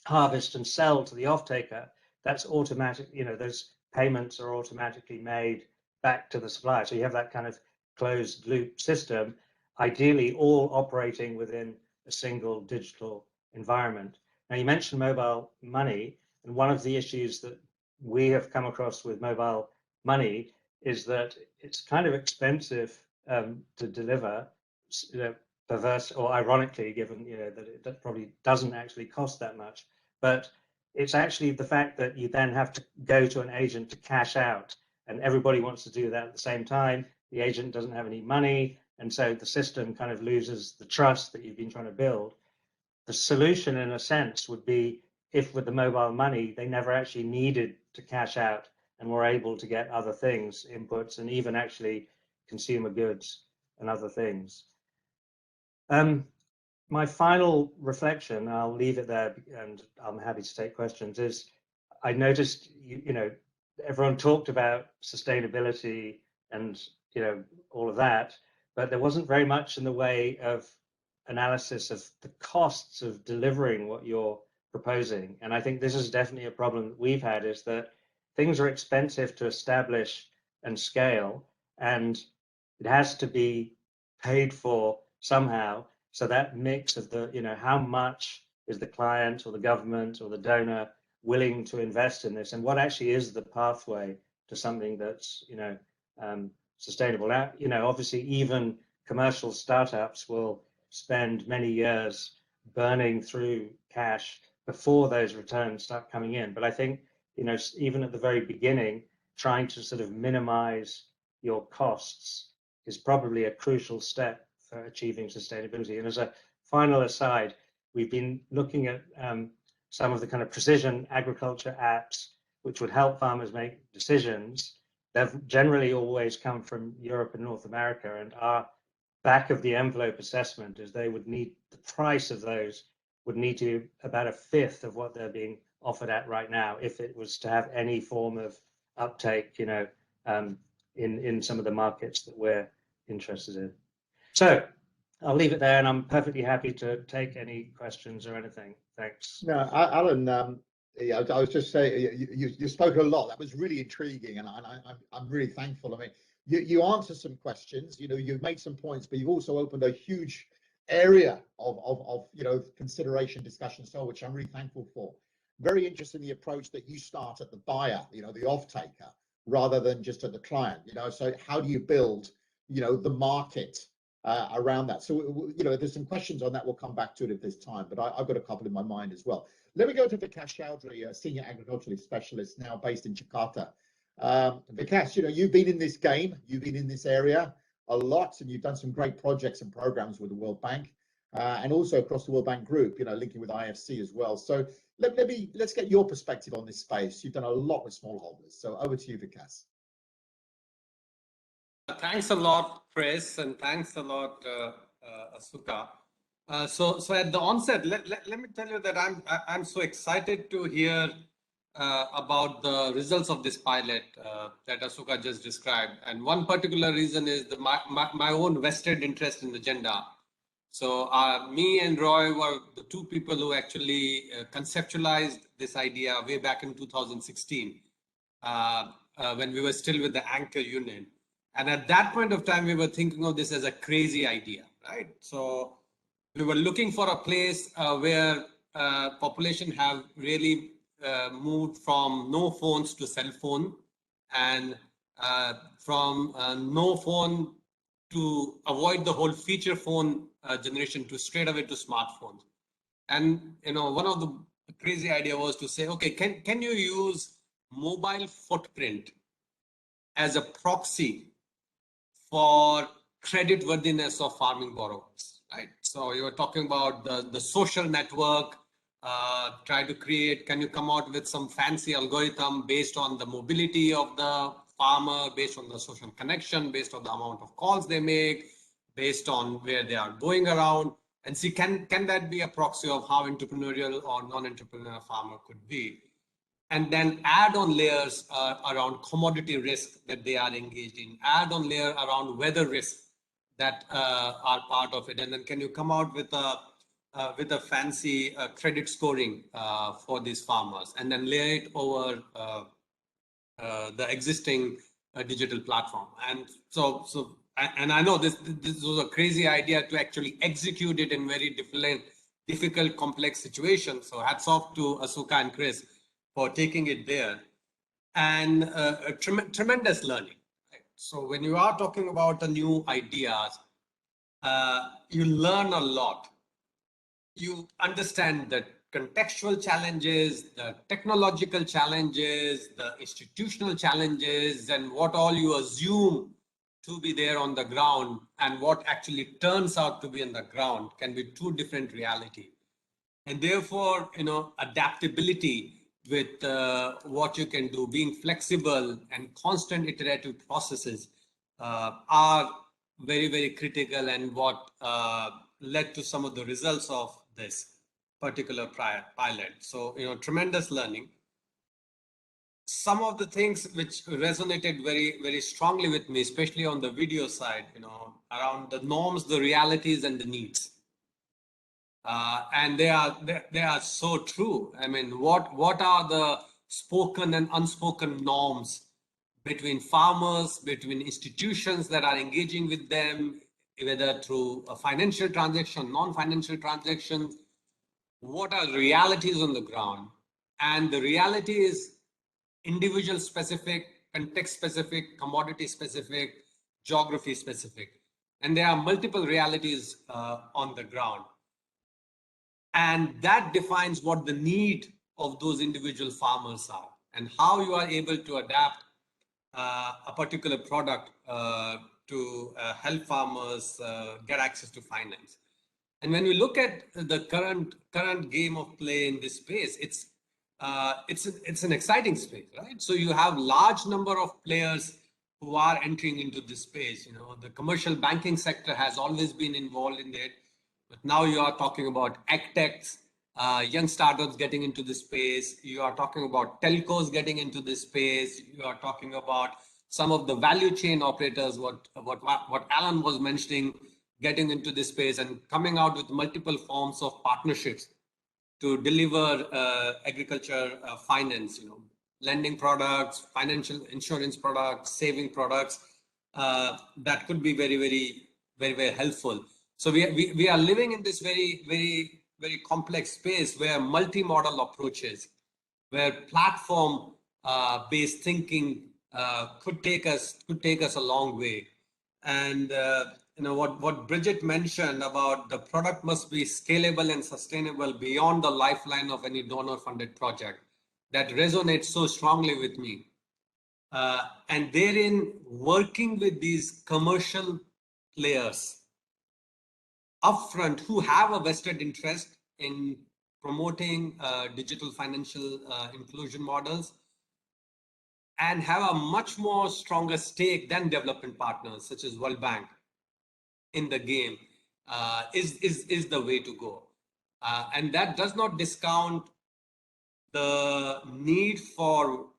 harvest and sell to the off-taker, that's automatic, those payments are automatically made back to the supplier. So you have that kind of closed loop system, ideally all operating within a single digital environment. Now, you mentioned mobile money, and one of the issues that we have come across with mobile money is that it's kind of expensive to deliver, perverse or ironically, given that it probably doesn't actually cost that much. But it's actually the fact that you then have to go to an agent to cash out, and everybody wants to do that at the same time. The agent doesn't have any money, and so the system kind of loses the trust that you've been trying to build. The solution, in a sense, would be if with the mobile money, they never actually needed to cash out and were able to get other things, inputs, and even actually consumer goods and other things. My final reflection, I'll leave it there and I'm happy to take questions, is I noticed, everyone talked about sustainability and, all of that, but there wasn't very much in the way of analysis of the costs of delivering what you're proposing. And I think this is definitely a problem that we've had, is that things are expensive to establish and scale, and it has to be paid for somehow. So that mix of the, how much is the client or the government or the donor willing to invest in this, and what actually is the pathway to something that's, sustainable. Now, obviously even commercial startups will spend many years burning through cash before those returns start coming in. But I think, even at the very beginning, trying to sort of minimize your costs is probably a crucial step for achieving sustainability. And as a final aside, we've been looking at some of the kind of precision agriculture apps which would help farmers make decisions. They've generally always come from Europe and North America, and our back of the envelope assessment is they would need, the price of those would need to be about a fifth of what they're being offered at right now if it was to have any form of uptake, in some of the markets that we're interested in. So I'll leave it there, and I'm perfectly happy to take any questions or anything. Thanks. No, Alan, yeah, I was just saying, you spoke a lot. That was really intriguing, and I'm really thankful. I mean, you answered some questions, you've made some points, but you've also opened a huge area of consideration, discussion, so which I'm really thankful for. Very interesting, the approach that you start at the buyer, the off-taker, rather than just at the client. So how do you build the market around that? So there's some questions on that. We'll come back to it at this time, but I've got a couple in my mind as well. Let me go to Vikas Chowdhury, a senior agricultural specialist now based in Jakarta. Vikas, you've been in this game, you've been in this area a lot, and you've done some great projects and programs with the World Bank, and also across the World Bank Group, linking with IFC as well. So let's get your perspective on this space. You've done a lot with smallholders. So over to you, Vikas. Thanks a lot, Chris, and thanks a lot, Asuka. So at the onset, let me tell you that I'm so excited to hear about the results of this pilot that Asuka just described. And one particular reason is my own vested interest in the agenda. So me and Roy were the two people who actually conceptualized this idea way back in 2016 when we were still with the Anchor Union. And at that point of time, we were thinking of this as a crazy idea, right? So we were looking for a place where population have really moved from no phones to cell phone, and from no phone to avoid the whole feature phone generation to straight away to smartphones. And one of the crazy idea was to say, okay, can you use mobile footprint as a proxy for credit worthiness of farming borrowers, right? So you were talking about the social network, try to create, can you come out with some fancy algorithm based on the mobility of the farmer, based on the social connection, based on the amount of calls they make, based on where they are going around, and see, can that be a proxy of how entrepreneurial or non-entrepreneurial farmer could be? And then add on layers around commodity risk that they are engaged in, add on layer around weather risk that are part of it. And then can you come out with a fancy credit scoring for these farmers, and then lay it over the existing digital platform. And and I know this was a crazy idea to actually execute it in very difficult, complex situations. So hats off to Asuka and Chris for taking it there, and tremendous learning. Right? So when you are talking about the new ideas, you learn a lot. You understand the contextual challenges, the technological challenges, the institutional challenges, and what all you assume to be there on the ground and what actually turns out to be on the ground can be two different realities. And therefore, adaptability with what you can do, being flexible and constant iterative processes are very, very critical, and what led to some of the results of this particular pilot. So, tremendous learning. Some of the things which resonated very, very strongly with me, especially on the video side, around the norms, the realities, and the needs. And they are so true. I mean, what are the spoken and unspoken norms between farmers, between institutions that are engaging with them, whether through a financial transaction, non-financial transactions? What are realities on the ground? And the reality is individual specific, context specific, commodity specific, geography specific. And there are multiple realities on the ground. And that defines what the need of those individual farmers are, and how you are able to adapt a particular product to help farmers get access to finance. And when we look at the current game of play in this space, it's an exciting space, right? So you have large number of players who are entering into this space. The commercial banking sector has always been involved in it, but now you are talking about agtechs, young startups getting into this space. You are talking about telcos getting into this space. You are talking about some of the value chain operators, what Alan was mentioning, getting into this space and coming out with multiple forms of partnerships to deliver agriculture finance, lending products, financial insurance products, saving products that could be very, very, very, very helpful. So we are living in this very, very, very complex space where multi-model approaches, where platform based thinking could take us a long way. And what Bridget mentioned about the product must be scalable and sustainable beyond the lifeline of any donor funded project, that resonates so strongly with me. And therein, working with these commercial players upfront who have a vested interest in promoting digital financial inclusion models, and have a much more stronger stake than development partners such as World Bank in the game, is the way to go. And that does not discount the need for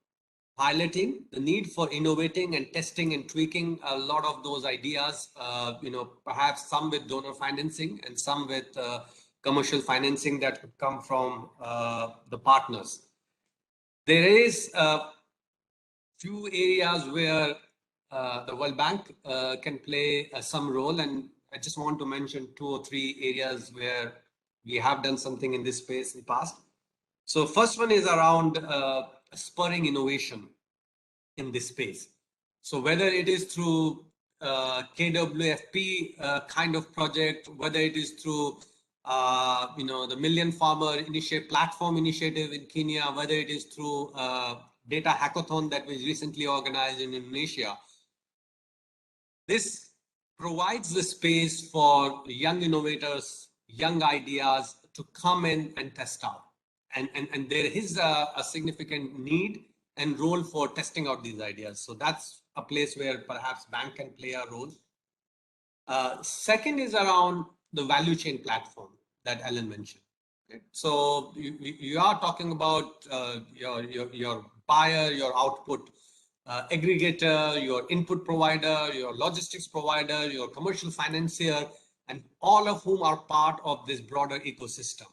piloting, the need for innovating and testing and tweaking a lot of those ideas, perhaps some with donor financing and some with commercial financing that could come from the partners. There is a few areas where the World Bank can play some role, and I just want to mention 2 or 3 areas where we have done something in this space in the past. So first one is around spurring innovation in this space. So whether it is through KWFP kind of project, whether it is through the Million Farmer Platform Initiative in Kenya, whether it is through data hackathon that was recently organized in Indonesia, this provides the space for young innovators, young ideas to come in and test out. And there is a significant need and role for testing out these ideas. So that's a place where perhaps bank can play a role. Second is around the value chain platform that Ellen mentioned. Okay? So you are talking about your buyer, your output aggregator, your input provider, your logistics provider, your commercial financier, and all of whom are part of this broader ecosystem.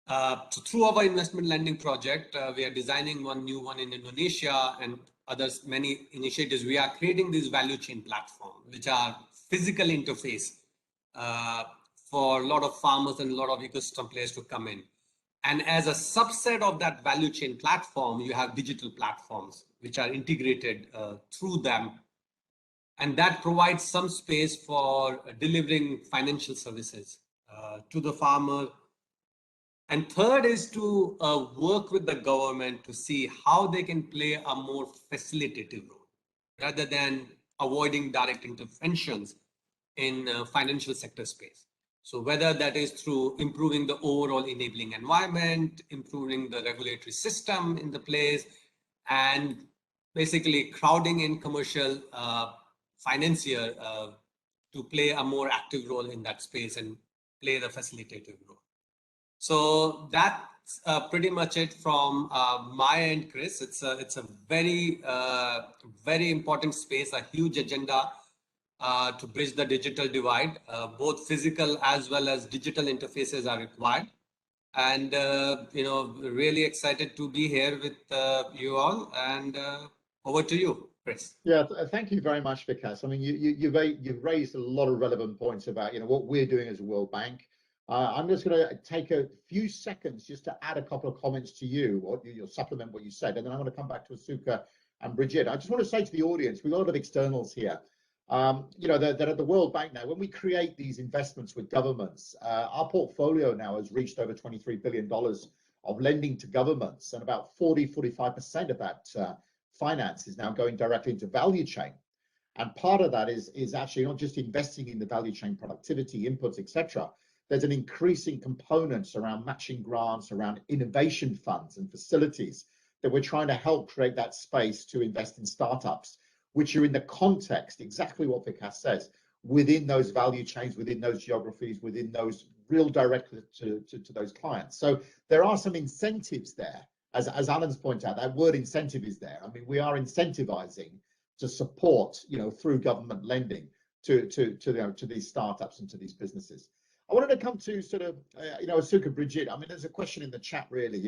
So through our investment lending project, we are designing one new one in Indonesia and others, many initiatives. We are creating this value chain platform, which are physical interface for a lot of farmers and a lot of ecosystem players to come in. And as a subset of that value chain platform, you have digital platforms, which are integrated through them. And that provides some space for delivering financial services to the farmer. And third is to work with the government to see how they can play a more facilitative role rather than avoiding direct interventions in financial sector space. So whether that is through improving the overall enabling environment, improving the regulatory system in the place, and basically crowding in commercial financier to play a more active role in that space and play the facilitative role. So that's pretty much it from my end, Chris. It's a very, very important space, a huge agenda to bridge the digital divide. Both physical as well as digital interfaces are required. And, really excited to be here with you all. And over to you, Chris. Yeah, thank you very much, Vikas. I mean, you've raised a lot of relevant points about what we're doing as a World Bank. I'm just going to take a few seconds just to add a couple of comments to you, or you'll supplement what you said, and then I'm going to come back to Asuka and Bridget. I just want to say to the audience, we've got a lot of externals here. That at the World Bank now, when we create these investments with governments, our portfolio now has reached over $23 billion of lending to governments, and about 45% of that finance is now going directly into value chain. And part of that is actually not just investing in the value chain productivity, inputs, etc. There's an increasing components around matching grants, around innovation funds and facilities that we're trying to help create that space to invest in startups, which are in the context, exactly what Vikas says, within those value chains, within those geographies, within those real directly to those clients. So there are some incentives there. As Alan's pointed out, that word incentive is there. I mean, we are incentivizing to support, through government lending to these startups and to these businesses. I wanted to come to sort of, Asuka, Bridget. I mean, there's a question in the chat really,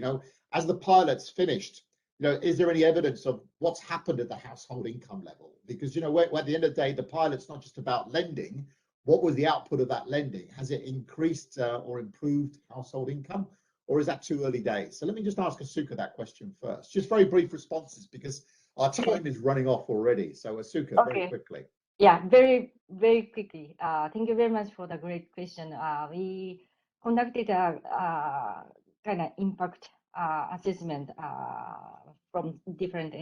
as the pilot's finished, is there any evidence of what's happened at the household income level? Because, at the end of the day, the pilot's not just about lending. What was the output of that lending? Has it increased or improved household income? Or is that too early days? So let me just ask Asuka that question first. Just very brief responses because our time is running off already. So Asuka, very quickly. Yeah, very, very quickly. Thank you very much for the great question. We conducted a kind of impact assessment from different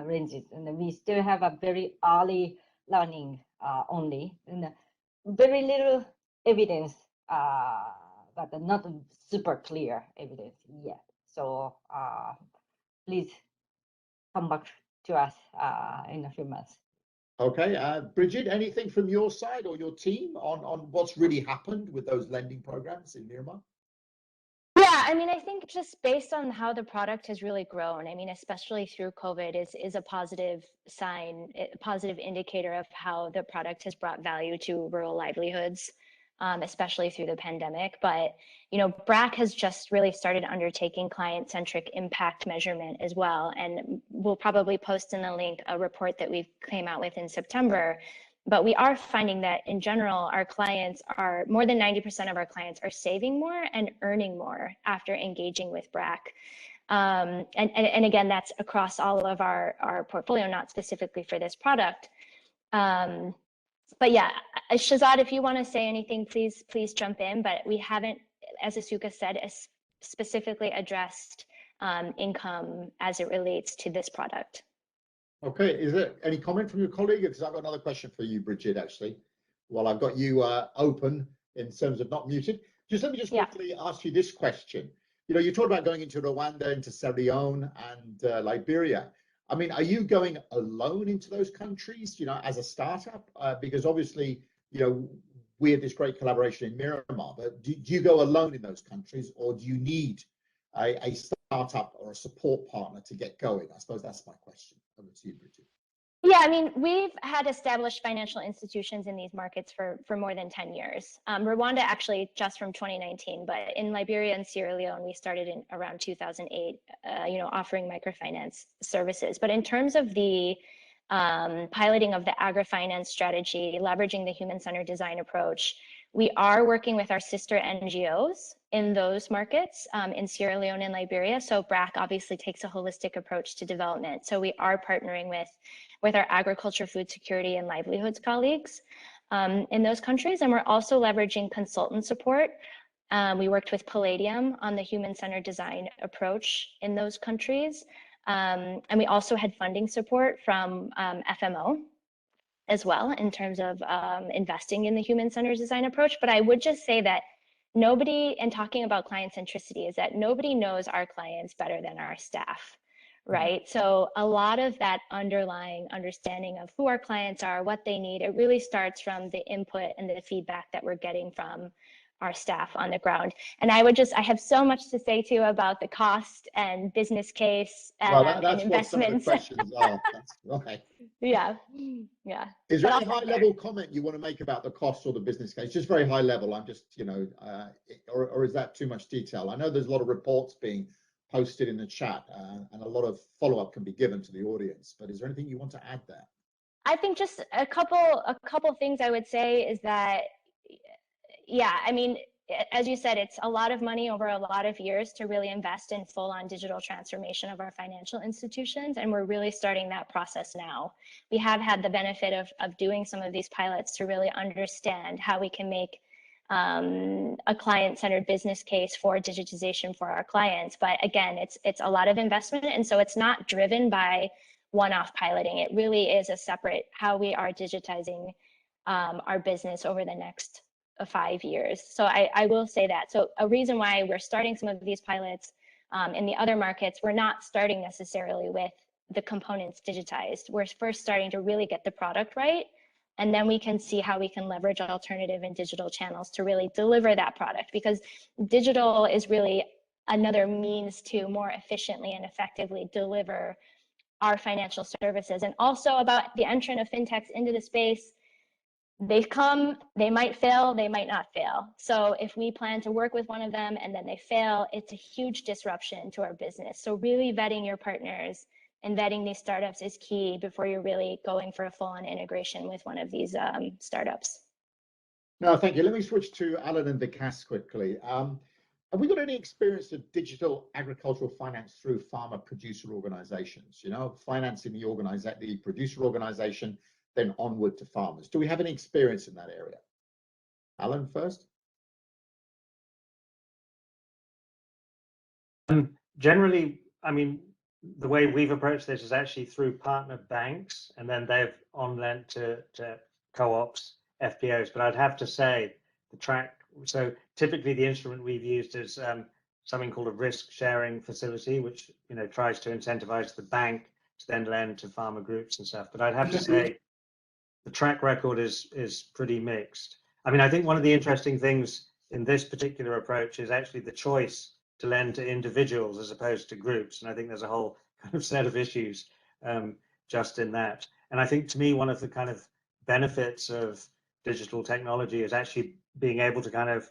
ranges, and we still have a very early learning only, and very little evidence, but not super clear evidence yet. So please come back to us in a few months. Okay, Bridget, anything from your side or your team on what's really happened with those lending programs in Myanmar? Yeah, I mean, I think just based on how the product has really grown, I mean, especially through COVID is a positive sign, a positive indicator of how the product has brought value to rural livelihoods, especially through the pandemic. But, BRAC has just really started undertaking client-centric impact measurement as well. And we'll probably post in the link a report that we came out with in September, But we are finding that in general, our clients are, more than 90% of our clients are saving more and earning more after engaging with BRAC. And again, that's across all of our portfolio, not specifically for this product. But yeah, Shazad, if you want to say anything, please jump in. But we haven't, as Asuka said, specifically addressed income as it relates to this product. Okay, is there any comment from your colleague? Because I've got another question for you, Bridget, actually, while I've got you open in terms of not muted. Let me quickly ask you this question. You know, you talked about going into Rwanda, into Sierra Leone and Liberia. I mean, are you going alone into those countries, you know, as a startup? Because obviously, you know, we have this great collaboration in Miramar, but do you go alone in those countries, or do you need a startup or a support partner to get going? I suppose that's my question. Over to you, Bridget. Yeah, I mean, we've had established financial institutions in these markets for more than 10 years. Rwanda actually just from 2019, but in Liberia and Sierra Leone, we started in around 2008, you know, offering microfinance services. But in terms of the piloting of the agri-finance strategy, leveraging the human-centered design approach, we are working with our sister NGOs in those markets, in Sierra Leone and Liberia. So BRAC obviously takes a holistic approach to development. So we are partnering with our agriculture, food security, and livelihoods colleagues in those countries. And we're also leveraging consultant support. We worked with Palladium on the human-centered design approach in those countries. And we also had funding support from FMO as well in terms of investing in the human-centered design approach. But I would just say that nobody, and talking about client centricity, is that nobody knows our clients better than our staff, right? So a lot of that underlying understanding of who our clients are, what they need, it really starts from the input and the feedback that we're getting from our staff on the ground. And I have so much to say too about the cost and business case and investments. What some of the questions are. That's right. Yeah. Is there any high level comment you want to make about the cost or the business case? Just very high level. I'm just, you know, or is that too much detail? I know there's a lot of reports being posted in the chat and a lot of follow-up can be given to the audience, but is there anything you want to add there? I think just a couple things I would say is that, yeah, I mean, as you said, it's a lot of money over a lot of years to really invest in full-on digital transformation of our financial institutions, and we're really starting that process now. We have had the benefit of doing some of these pilots to really understand how we can make a client-centered business case for digitization for our clients. But again, it's a lot of investment, and so it's not driven by one-off piloting. It really is a separate how we are digitizing our business over the next 5 years. So I will say that. So a reason why we're starting some of these pilots in the other markets, we're not starting necessarily with the components digitized. We're first starting to really get the product right, and then we can see how we can leverage alternative and digital channels to really deliver that product, because digital is really another means to more efficiently and effectively deliver our financial services. And also about the entrance of fintechs into the space, they come, they might fail, they might not fail. So if we plan to work with one of them and then they fail, it's a huge disruption to our business. So really vetting your partners and vetting these startups is key before you're really going for a full-on integration with one of these startups. No, thank you. Let me switch to Alan and Vikas quickly. Have we got any experience of digital agricultural finance through farmer producer organizations? You know, financing the producer organization, then onward to farmers. Do we have any experience in that area? Alan first. Generally, I mean, the way we've approached this is actually through partner banks, and then they've on-lent to co-ops, FPOs. But I'd have to say the track, so typically the instrument we've used is something called a risk sharing facility, which, you know, tries to incentivize the bank to then lend to farmer groups and stuff. But I'd have to say the track record is pretty mixed. I mean, I think one of the interesting things in this particular approach is actually the choice to lend to individuals as opposed to groups. And I think there's a whole kind of set of issues just in that. And I think to me, one of the kind of benefits of digital technology is actually being able to kind of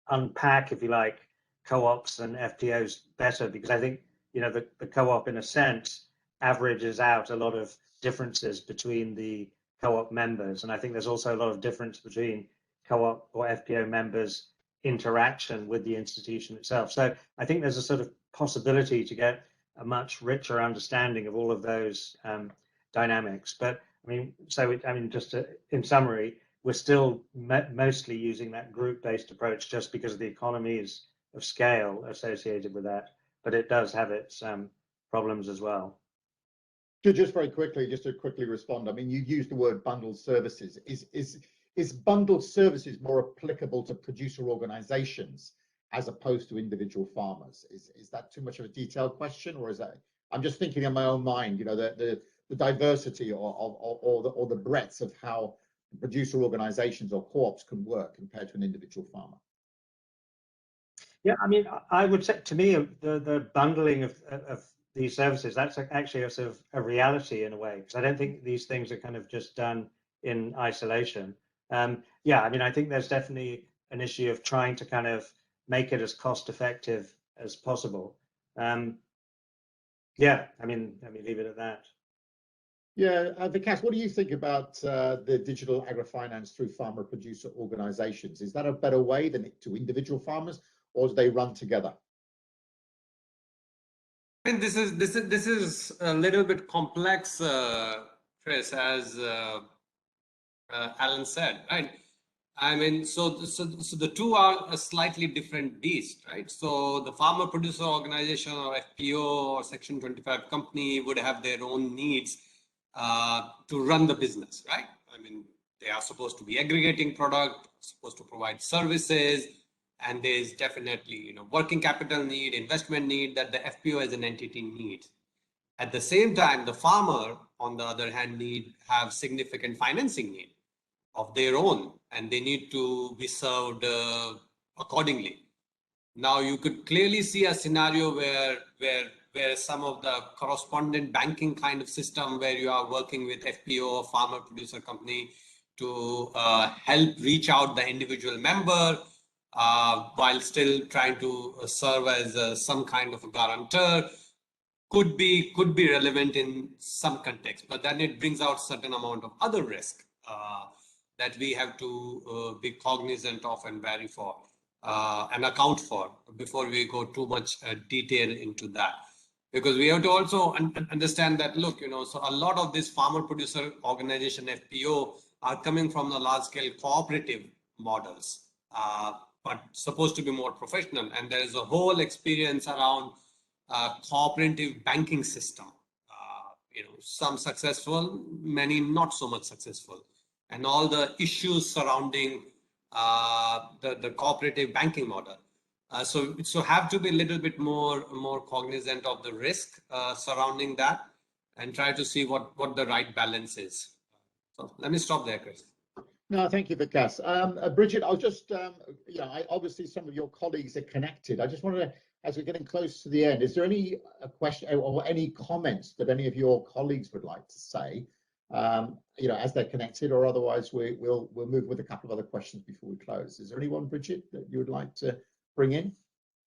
unpack, if you like, co-ops and FPOs better, because I think, you know, the co-op in a sense averages out a lot of differences between the co-op members. And I think there's also a lot of difference between co-op or FPO members' interaction with the institution itself. So I think there's a sort of possibility to get a much richer understanding of all of those dynamics. But I mean, in summary, we're still mostly using that group-based approach just because of the economies of scale associated with that. But it does have its problems as well. Just very quickly, just to quickly respond. I mean, you used the word bundled services. Is bundled services more applicable to producer organizations as opposed to individual farmers? Is that too much of a detailed question, or is that? I'm just thinking in my own mind. You know, the diversity or the breadth of how producer organizations or co-ops can work compared to an individual farmer. Yeah, I mean, I would say to me the bundling of these services, that's actually a sort of a reality in a way, because I don't think these things are kind of just done in isolation. Yeah, I mean, I think there's definitely an issue of trying to kind of make it as cost effective as possible. Yeah, I mean, let me leave it at that. Yeah, Vikas, what do you think about the digital agrifinance through farmer producer organizations? Is that a better way than to individual farmers, or do they run together? I mean, this is a little bit complex, Chris, as Alan said, right? I mean, so the two are a slightly different beast, right? So the farmer producer organization or FPO or Section 25 company would have their own needs to run the business, right? I mean, they are supposed to be aggregating product, supposed to provide services, and there's definitely, you know, working capital need, investment need that the FPO as an entity needs. At the same time, the farmer, on the other hand, have significant financing need of their own, and they need to be served accordingly. Now, you could clearly see a scenario where some of the correspondent banking kind of system where you are working with FPO or farmer producer company to help reach out the individual member while still trying to serve as some kind of a guarantor could be relevant in some context, but then it brings out certain amount of other risk that we have to be cognizant of and vary for and account for before we go too much detail into that. Because we have to also understand that, look, you know, so a lot of this farmer producer organization FPO are coming from the large scale cooperative models, but supposed to be more professional. And there is a whole experience around cooperative banking system, you know, some successful, many not so much successful, and all the issues surrounding the cooperative banking model. So have to be a little bit more cognizant of the risk surrounding that and try to see what the right balance is. So let me stop there, Chris. No, thank you, Vikas. Bridget, I'll just, obviously some of your colleagues are connected. I just wanted to, as we're getting close to the end, is there any question or any comments that any of your colleagues would like to say, you know, as they're connected, or otherwise we'll move with a couple of other questions before we close. Is there anyone, Bridget, that you would like to bring in?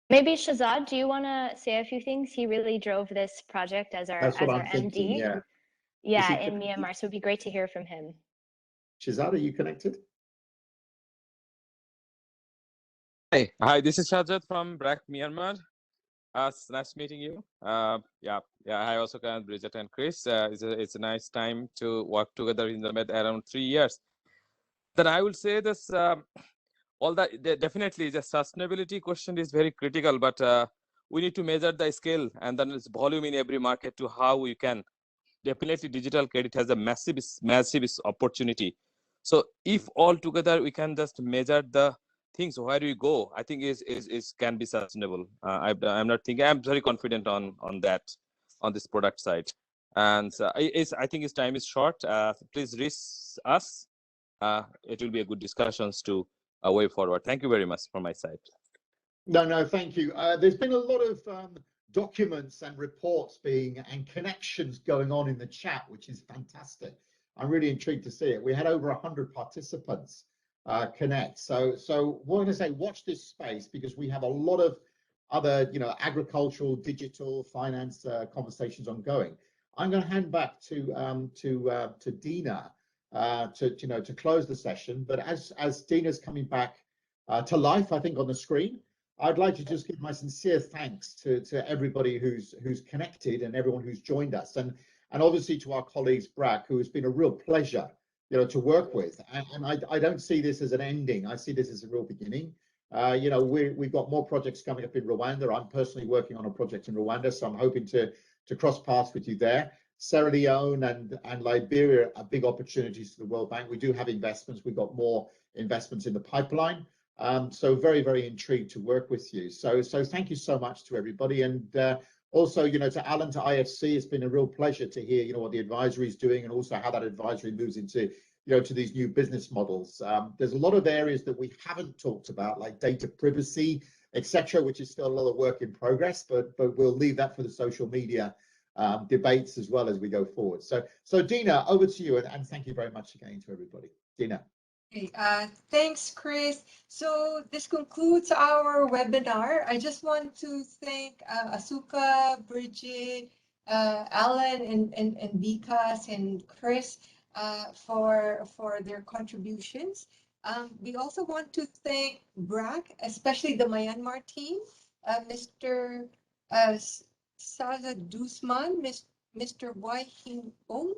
Maybe Shazad, do you want to say a few things? He really drove this project as our MD. Thinking, yeah. Yeah, in Myanmar. So it'd be great to hear from him. Shazad, are you connected? Hi, this is Shazad from BRAC, Myanmar. Nice meeting you. Yeah, I also can Bridget and Chris. It's a nice time to work together in the around 3 years. Then I will say this, all that definitely the sustainability question is very critical, but we need to measure the scale and then its volume in every market to how we can. Definitely digital credit has a massive opportunity. So if all together we can just measure the things where we go, I think is can be sustainable. I'm not thinking, I'm very confident on that, on this product side. And I think its time is short. Please reach us. It will be a good discussions to way forward. Thank you very much from my side. No, thank you. There's been a lot of documents and reports and connections going on in the chat, which is fantastic. I'm really intrigued to see it. We had over 100 participants connect. So we're going to say watch this space, because we have a lot of other, you know, agricultural, digital, finance conversations ongoing. I'm going to hand back to Dina to close the session. But as Dina's coming back to life, I think on the screen, I'd like to just give my sincere thanks to everybody who's connected and everyone who's joined us, and obviously to our colleagues BRAC, who has been a real pleasure, to work with. And I don't see this as an ending. I see this as a real beginning. We've got more projects coming up in Rwanda. I'm personally working on a project in Rwanda, so I'm hoping to cross paths with you there. Sierra Leone and Liberia are big opportunities for the World Bank. We do have investments. We've got more investments in the pipeline. So very, very intrigued to work with you. So thank you so much to everybody. And also, to Alan, to IFC, it's been a real pleasure to hear, what the advisory is doing and also how that advisory moves into, to these new business models. There's a lot of areas that we haven't talked about, like data privacy, etc., which is still a lot of work in progress, but we'll leave that for the social media debates as well as we go forward. So Dina, over to you, and thank you very much again to everybody. Dina. Okay, thanks, Chris. So this concludes our webinar. I just want to thank Asuka, Bridget, Alan, and Vikas and Chris for their contributions. We also want to thank BRAC, especially the Myanmar team, Mr. Saza Dusman, Mr. Wai Hing Ong,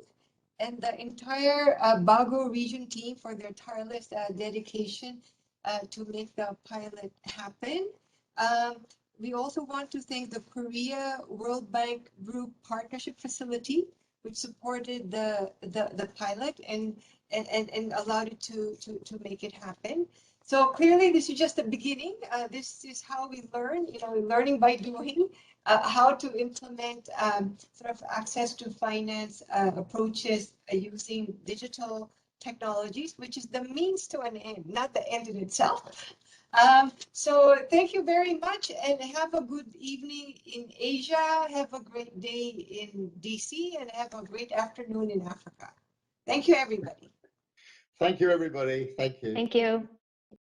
and the entire Bago region team for their tireless dedication to make the pilot happen. We also want to thank the Korea World Bank Group Partnership Facility, which supported the pilot and allowed it to make it happen. So clearly, this is just the beginning. This is how we learn, learning by doing, how to implement sort of access to finance approaches using digital technologies, which is the means to an end, not the end in itself. So thank you very much, and have a good evening in Asia. Have a great day in DC, and have a great afternoon in Africa. Thank you, everybody. Thank you, everybody. Thank you. Thank you.